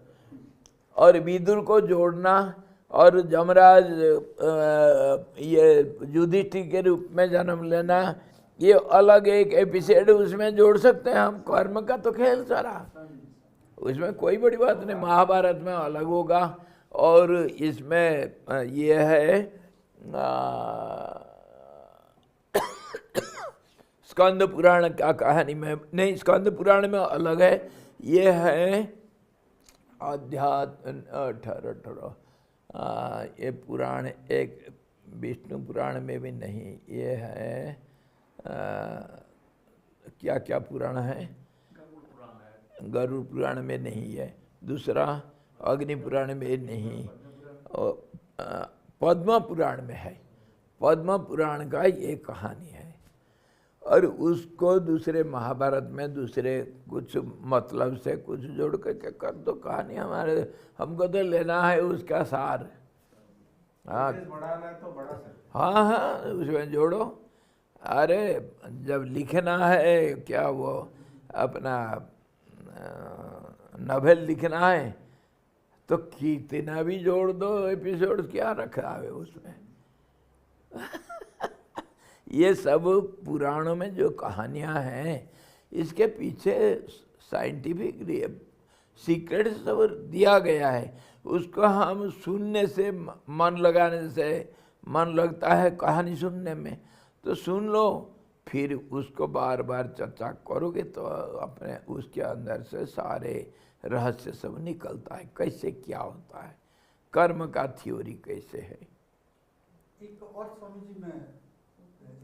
A: और विदुर को जोड़ना और जमराज ये युधिष्ठिर के रूप में जन्म लेना, ये अलग एक एपिसोड उसमें जोड़ सकते हैं हम। कर्म का तो खेल सारा, उसमें कोई बड़ी बात नहीं। महाभारत में अलग होगा और इसमें ये है स्कंद पुराण का कहानी में नहीं, स्कंद पुराण में अलग है। ये है अध्यात्म 18 ये पुराण, एक विष्णु पुराण में भी नहीं, ये है क्या क्या पुराण है, गरुड़ पुराण में नहीं है, दूसरा अग्नि पुराण में नहीं, और पद्म पुराण में है। पद्म पुराण का ये कहानी है और उसको दूसरे महाभारत में दूसरे कुछ मतलब से कुछ जोड़ करके कर दो कहानी। हमको तो लेना है उसका सार, हाँ
D: voltage बढ़ाना है तो बढ़ा सकते हैं।
A: हाँ हाँ उसमें जोड़ो। अरे जब लिखना है क्या वो अपना नॉवेल लिखना है तो कितना भी जोड़ दो एपिसोड, क्या रखा है उसमें। ये सब पुराणों में जो कहानियां हैं इसके पीछे साइंटिफिक सीक्रेट सब दिया गया है। उसको हम सुनने से मन लगाने से मन लगता है कहानी सुनने में, तो सुन लो, फिर उसको बार बार चर्चा करोगे तो अपने उसके अंदर से सारे रहस्य सब निकलता है, कैसे क्या होता है, कर्म का थ्योरी कैसे है।
C: एक और स्वामी जी मैं,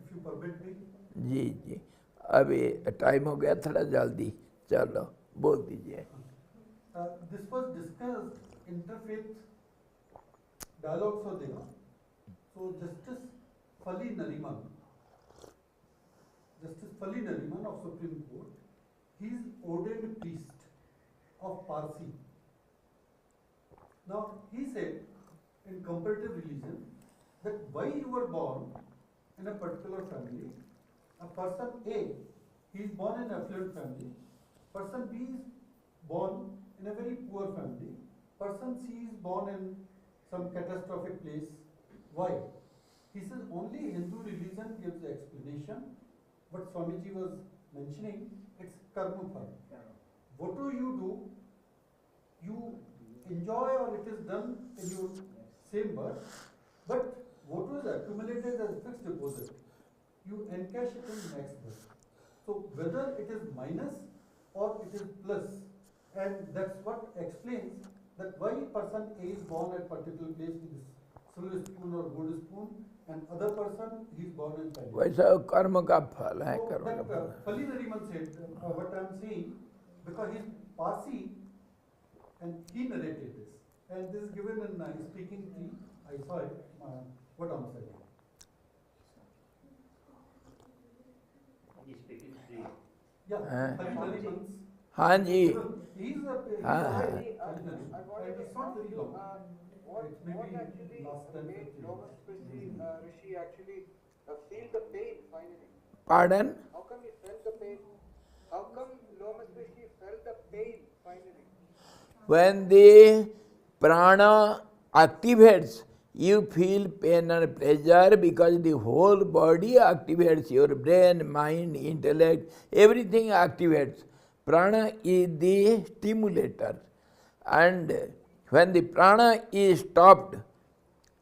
C: if you permit me,
A: जी जी, अभी टाइम हो गया थोड़ा जल्दी, चलो बोल दीजिए।
C: this was discussed, interfaith dialogues were there. So Justice Fali Nariman of Supreme Court, he is ordained priest of Parsi. Now he said in comparative religion that why you were born in a particular family, a person A, he is born in affluent family, person B is born in a very poor family, person C is born in some catastrophic place. Why? He says only Hindu religion gives the explanation. What Swamiji was mentioning, it's karma phala. What do? You enjoy or it is done in your same birth, but what was accumulated as fixed deposit, you encash it in next birth. So whether it is minus or it is plus, and that's what explains that why person A is born at particular place with silver spoon or gold spoon, and other person he is born in palace.
A: वैसा कर्म का फल है,
C: So
A: कर्म का
C: that
A: फल है।
C: Fali Nariman said, what I am saying, because he is Parsi and he narrated this, and this is given in speaking tree. I saw it. What am I saying? Yeah, Fali Nariman's.
A: हाँ जी,
C: He is a
A: हाँ, हाँ।
C: Fali Nariman, and it's not very long. It's
E: What
C: maybe
E: actually
C: last 10,
E: made
C: 15
E: Loma
C: years.
E: Rishi actually feel the pain finally?
A: Pardon?
E: How come he felt the pain? How come Loma Rishi felt the pain finally?
A: When the prana activates, you feel pain and pleasure because the whole body activates, your brain, mind, intellect, everything activates. Prana is the stimulator. And when the prana is stopped,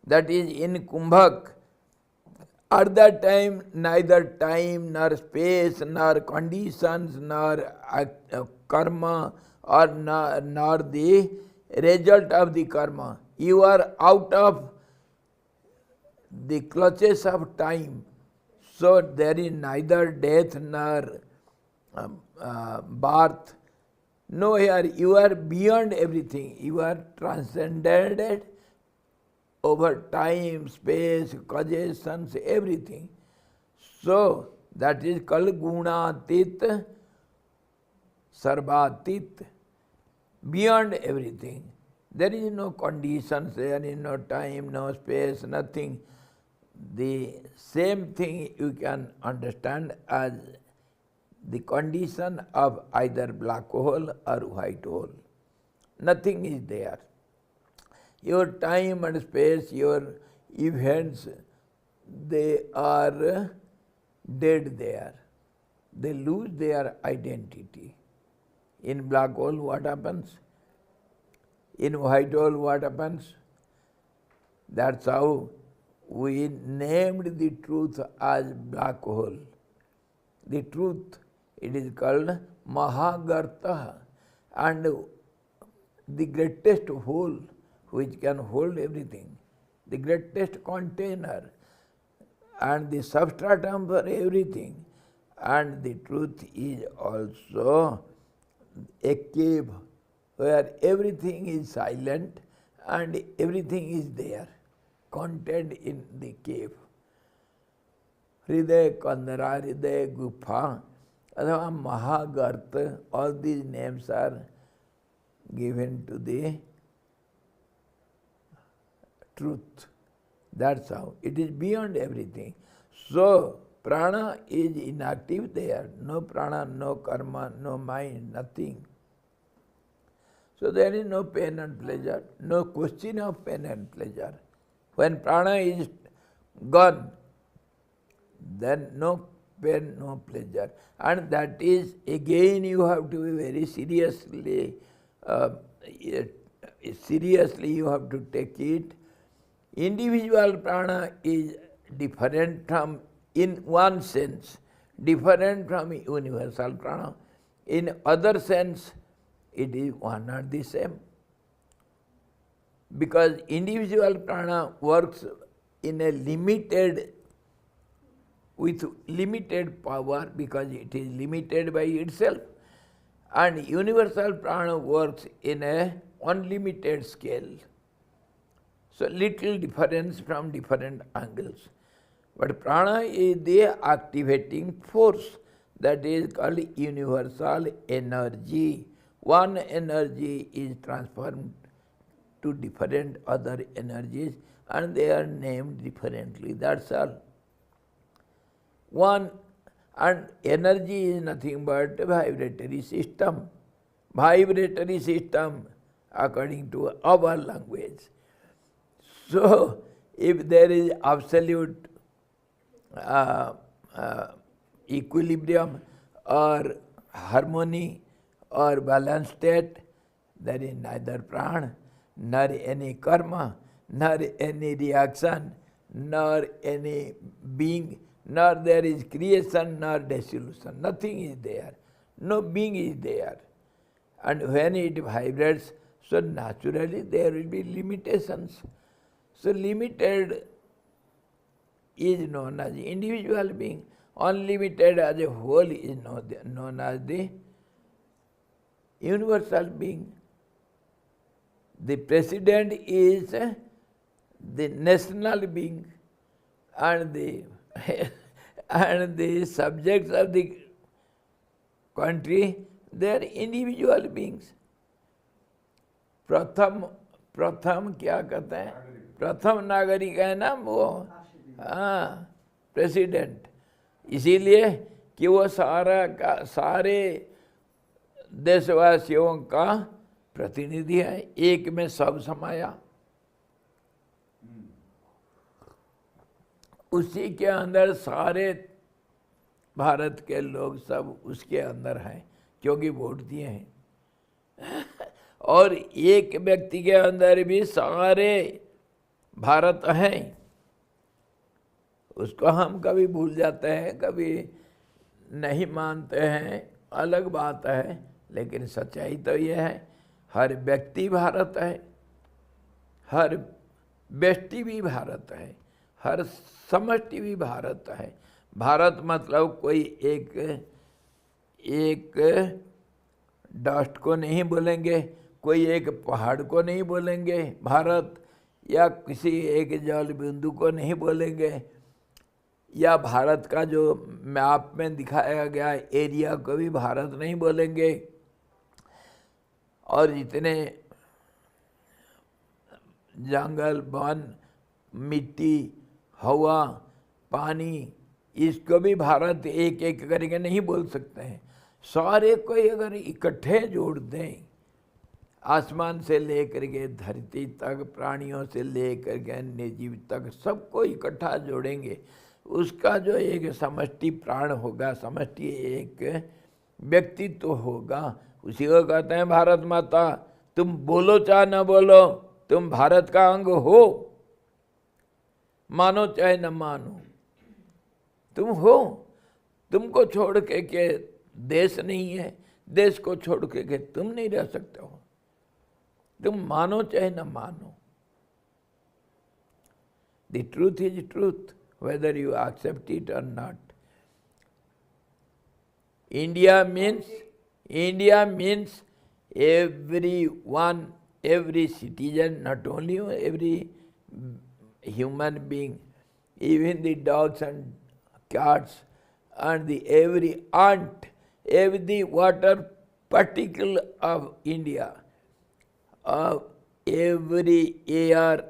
A: that is in kumbhak, at that time neither time nor space nor conditions nor karma or nor the result of the karma. You are out of the clutches of time. So there is neither death nor birth. No, here you are beyond everything. You are transcended over time, space, causations, everything. So that is called gunatit, sarvatit, beyond everything. There is no conditions, there is no time, no space, nothing. The same thing you can understand as the condition of either black hole or white hole. Nothing is there. Your time and space, your events, they are dead there. They lose their identity. In black hole, what happens? In white hole, what happens? That's how we named the truth as black hole. The truth, it is called Mahagarta, and the greatest hole which can hold everything, the greatest container, and the substratum for everything. And the truth is also a cave where everything is silent and everything is there, contained in the cave. Hriday Kandara, Hriday Gufa, अथवा Mahagarta, all these names are given to the truth. That's how. It is beyond everything. So, prana is inactive there. No prana, no karma, no mind, nothing. So there is no pain and pleasure, no question of pain and pleasure. When prana is gone, then no pain, no pleasure. And that is, again, you have to be very seriously you have to take it. Individual prana is different from, in one sense, different from universal prana. In other sense, it is one and the same. Because individual prana works in a with limited power, because it is limited by itself. And universal prana works in a unlimited scale. So little difference from different angles. But prana is the activating force, that is called universal energy. One energy is transformed to different other energies, and they are named differently. That's all. One, and energy is nothing but a vibratory system. Vibratory system according to our language. So, if there is absolute equilibrium or harmony or balanced state, there is neither prana, nor any karma, nor any reaction, nor any being, nor there is creation, nor dissolution. Nothing is there. No being is there. And when it vibrates, so naturally there will be limitations. So limited is known as individual being. Unlimited as a whole is known as the universal being. The president is the national being, and the and the subjects of the country, they are individual beings. प्रथम क्या कहते हैं, प्रथम नागरिक है ना वो, हाँ, प्रेसिडेंट. इसीलिए कि वो सारे देशवासियों का प्रतिनिधि है, एक में सब समाया. उसी के अंदर सारे भारत के लोग सब उसके अंदर हैं, क्योंकि वोट दिए हैं. और एक व्यक्ति के अंदर भी सारे भारत हैं. उसको हम कभी भूल जाते हैं, कभी नहीं मानते हैं, अलग बात है. लेकिन सच्चाई तो ये है, हर व्यक्ति भारत है, हर व्यष्टि भी भारत है, हर समष्टि भी भारत है. भारत मतलब कोई एक डस्ट को नहीं बोलेंगे, कोई एक पहाड़ को नहीं बोलेंगे भारत, या किसी एक जल बिंदु को नहीं बोलेंगे, या भारत का जो मैप में दिखाया गया एरिया को भी भारत नहीं बोलेंगे. और जितने जंगल, वन, मिट्टी, हवा, पानी, इसको भी भारत एक एक करके नहीं बोल सकते हैं. सारे को अगर इकट्ठे जोड़ दें, आसमान से लेकर के धरती तक, प्राणियों से लेकर के अन्य जीव तक, सबको इकट्ठा जोड़ेंगे, उसका जो एक समष्टि प्राण होगा, समष्टि एक व्यक्तित्व होगा, उसी को कहते हैं भारत माता. तुम बोलो चाहे न बोलो, तुम भारत का अंग हो, मानो चाहे न मानो, तुम हो. तुमको छोड़ के देश नहीं है, देश को छोड़ के तुम नहीं रह सकते हो. तुम मानो चाहे न मानो. The truth is truth, whether you accept it or not. India means everyone, every citizen, not only every human being, even the dogs and cats, and every ant, every water particle of India, of every air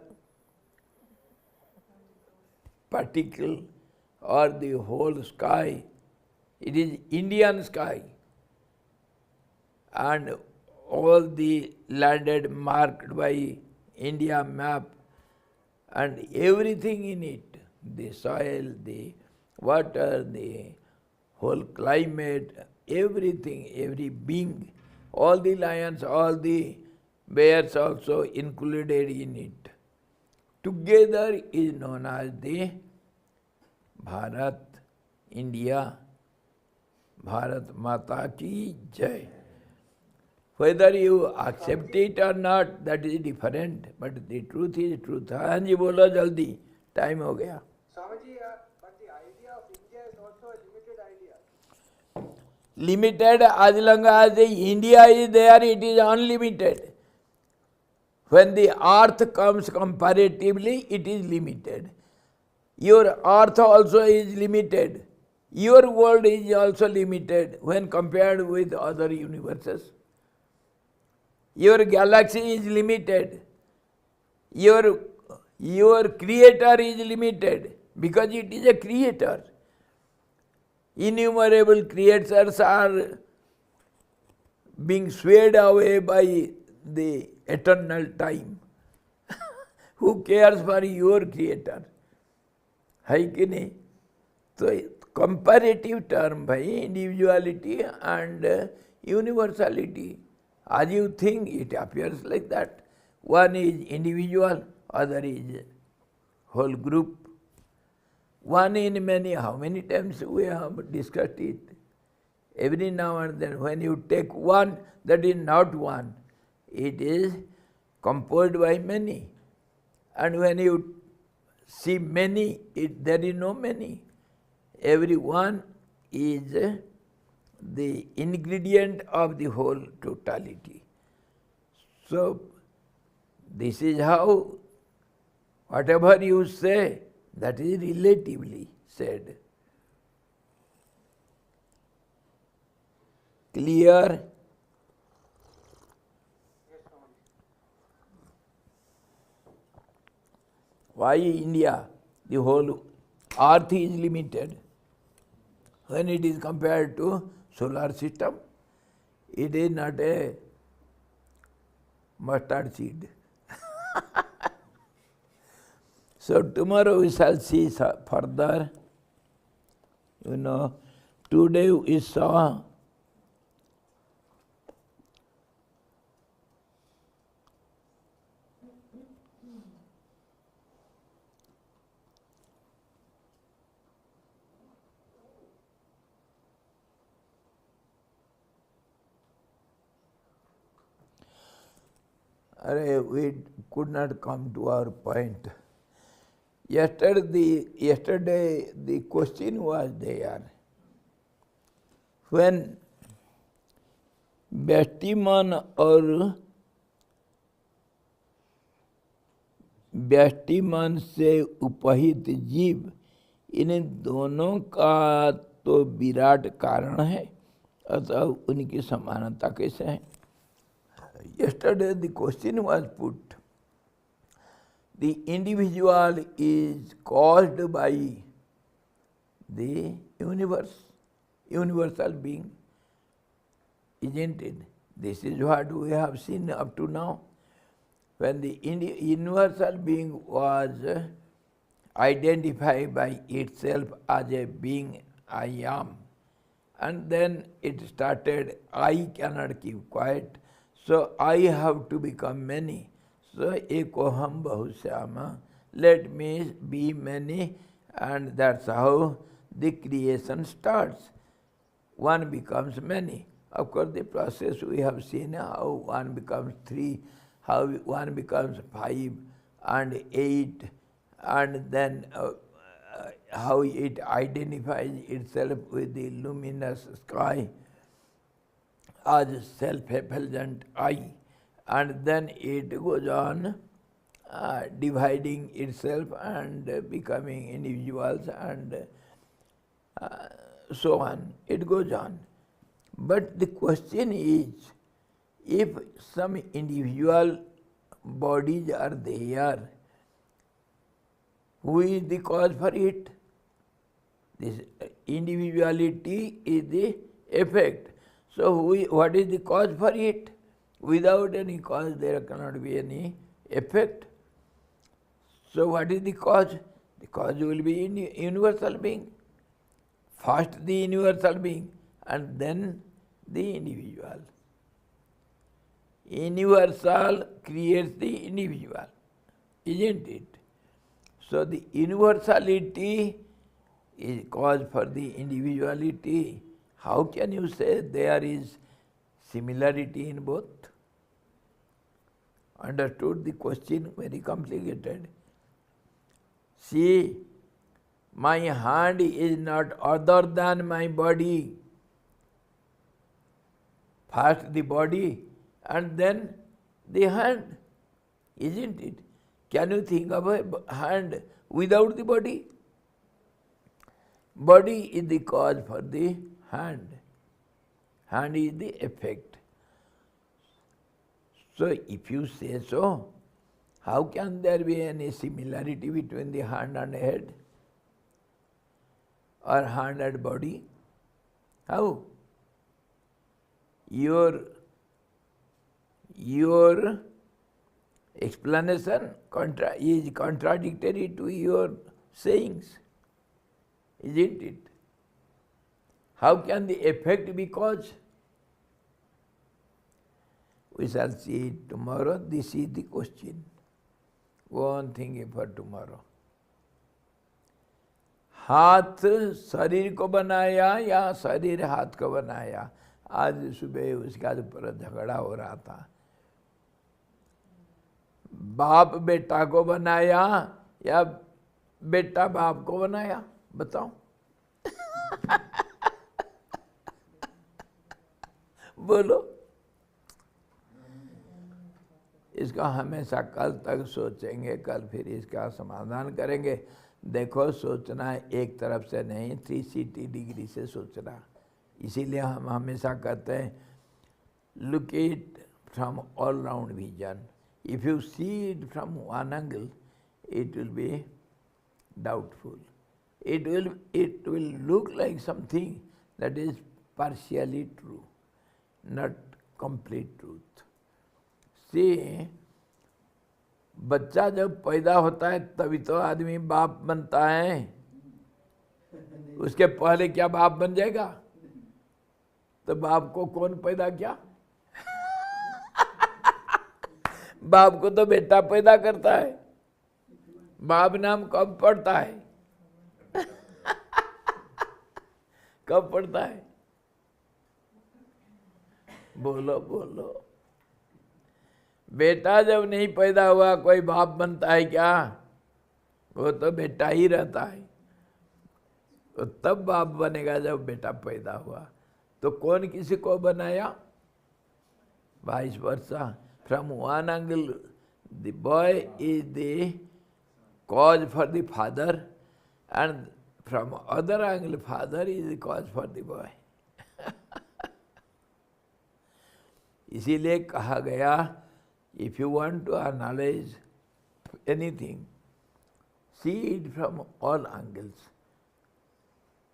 A: particle or the whole sky. It is Indian sky. And all the landed marked by India map and everything in it, the soil, the water, the whole climate, everything, every being, all the lions, all the bears also included in it. Together is known as the Bharat, India, Bharat Mata Ki Jai. Whether you accept it or not, that is different. But the truth is truth. हाँ जी बोलो जल्दी, time हो गया.
E: Swamiji, but the idea of India is also a limited idea.
A: Limited as long as the India is there, it is unlimited. When the earth comes comparatively, it is limited. Your earth also is limited. Your world is also limited when compared with other universes. Your galaxy is limited. Your creator is limited because it is a creator. Innumerable creators are being swayed away by the eternal time. Who cares for your creator? है कि नहीं? तो comparative term भाई, individuality and universality. As you think, it appears like that. One is individual, other is whole group. One in many. How many times we have discussed it? Every now and then, when you take one, that is not one. It is composed by many. And when you see many, there is no many. Every one is the ingredient of the whole totality. So, this is how whatever you say, that is relatively said. Clear? Why India? The whole earth is limited. When it is compared to solar system, it is not a mustard seed. So tomorrow we shall see further. Today we saw we could not come to our point. Yesterday the question was there. When व्यष्टिमान और व्यष्टिमान से उपहित जीव, इन दोनों का तो विराट कारण है, अतः उनकी समानता कैसे है? Yesterday the question was put. The individual is caused by the universe, universal being, isn't it? This is what we have seen up to now. When the universal being was identified by itself as a being, I am, and then it started, I cannot keep quiet, so I have to become many. So, ekoham bahusyama, let me be many, and that's how the creation starts. One becomes many. Of course, the process we have seen how one becomes 3, how one becomes 5 and 8, and then how it identifies itself with the luminous sky as self-effulgent I. And then it goes on dividing itself and becoming individuals and so on. It goes on. But the question is, if some individual bodies are there, Who is the cause for it? This individuality is the effect. So what is the cause for it? Without any cause there cannot be any effect. So what is the cause? The cause will be universal being. First the universal being and then the individual. Universal creates the individual, isn't it? So the universality is cause for the individuality. How can you say there is similarity in both? Understood the question? Very complicated. See, my hand is not other than my body. First the body and then the hand, isn't it? Can you think of a hand without the body? Body is the cause for the hand. Hand is the effect. So if you say so, how can there be any similarity between the hand and head? Or hand and body? How? Your explanation is contradictory to your sayings, isn't it? How can the effect be cause? We shall see it tomorrow. This is the question. Go on thinking for tomorrow. हाथ शरीर को बनाया या शरीर हाथ को बनाया? आज सुबह उसका ऊपर झगड़ा हो रहा था. बाप बेटा को बनाया या बेटा बाप को बनाया? बताओ. बोलो. इसका हमेशा कल तक सोचेंगे, कल फिर इसका समाधान करेंगे. देखो, सोचना एक तरफ से नहीं, 360 डिग्री से सोचना. इसीलिए हम हमेशा कहते हैं look it from all round vision. If you see it from one angle it will be doubtful. It will look like something that is partially true, not complete truth. See, बच्चा जब पैदा होता है तभी तो आदमी बाप बनता है. उसके पहले क्या बाप बन जाएगा? तो बाप को कौन पैदा किया? बाप को तो बेटा पैदा करता है. बाप नाम कब पड़ता है? कब पड़ता है? बोलो बोलो. बेटा जब नहीं पैदा हुआ कोई बाप बनता है क्या? वो तो बेटा ही रहता है. तो तब बाप बनेगा जब बेटा पैदा हुआ. तो कौन किसी को बनाया? vice versa. From one angle, the boy is the cause for the father, and from other angle, father is the cause for the boy. इसीलिए कहा गया, if you want to analyze anything, see it from all angles.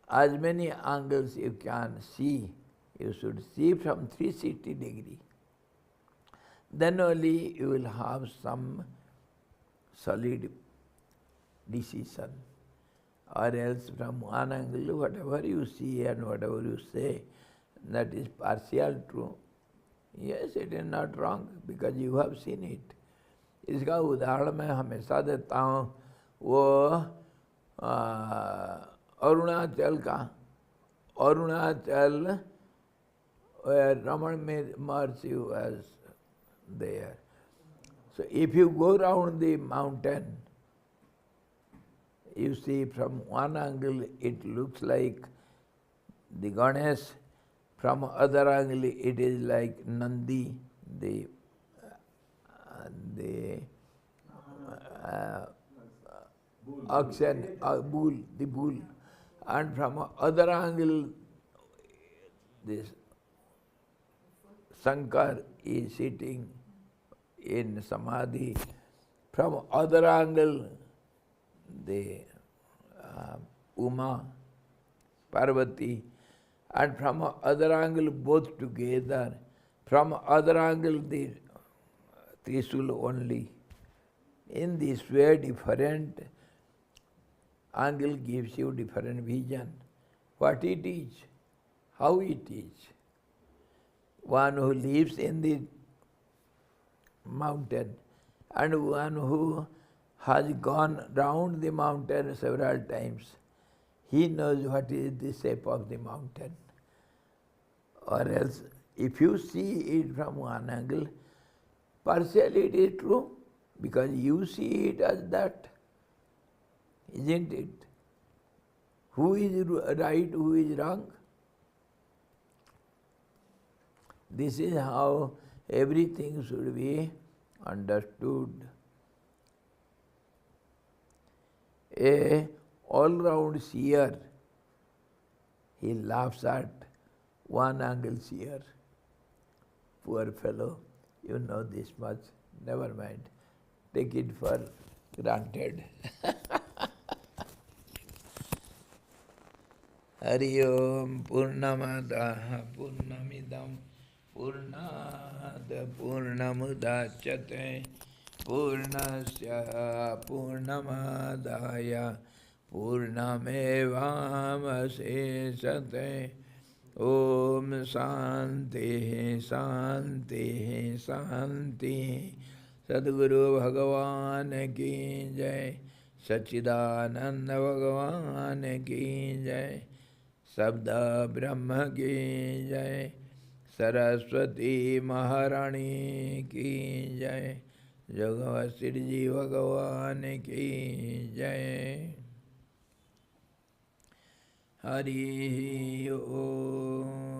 A: As many angles you can see, you should see from 360 degree. Then only you will have some solid decision. Or else from one angle, whatever you see and whatever you say, that is partial true. Yes, it is not wrong because you have seen it. इसका उदाहरण मैं हमेशा देता हूँ. वो अरुणाचल का, Arunachal, where Raman Maharshi was there. So if you go round the mountain, you see from one angle it looks like the Ganesh, from other angle it is like Nandi, the oxen, bull, the bull, and from other angle this Shankar is sitting in Samadhi. From other angle the Uma, Parvati, and from other angle both together. From other angle the Trishul only. In this way different angle gives you different vision. What it is, how it is. One who lives in the mountain and one who has gone round the mountain several times, he knows what is the shape of the mountain. Or else, if you see it from one angle, partially it is true, because you see it as that, isn't it? Who is right, who is wrong? This is how everything should be understood. A all-round seer, he laughs at one angle seer. Poor fellow, you know this much, never mind. Take it for granted. Hari Om Purnamadaha Purnamidam Purnad Purnamudachyate Purnasya Purnamadaya Purnamevamashesate Om Shanti Shanti Shanti Sadguru Bhagavan ki jai Sachidananda Bhagavan ki jai Sabda Brahma ki jai Saraswati Maharani ki jai Jagavasirji Bhagavan ki jai Hari Om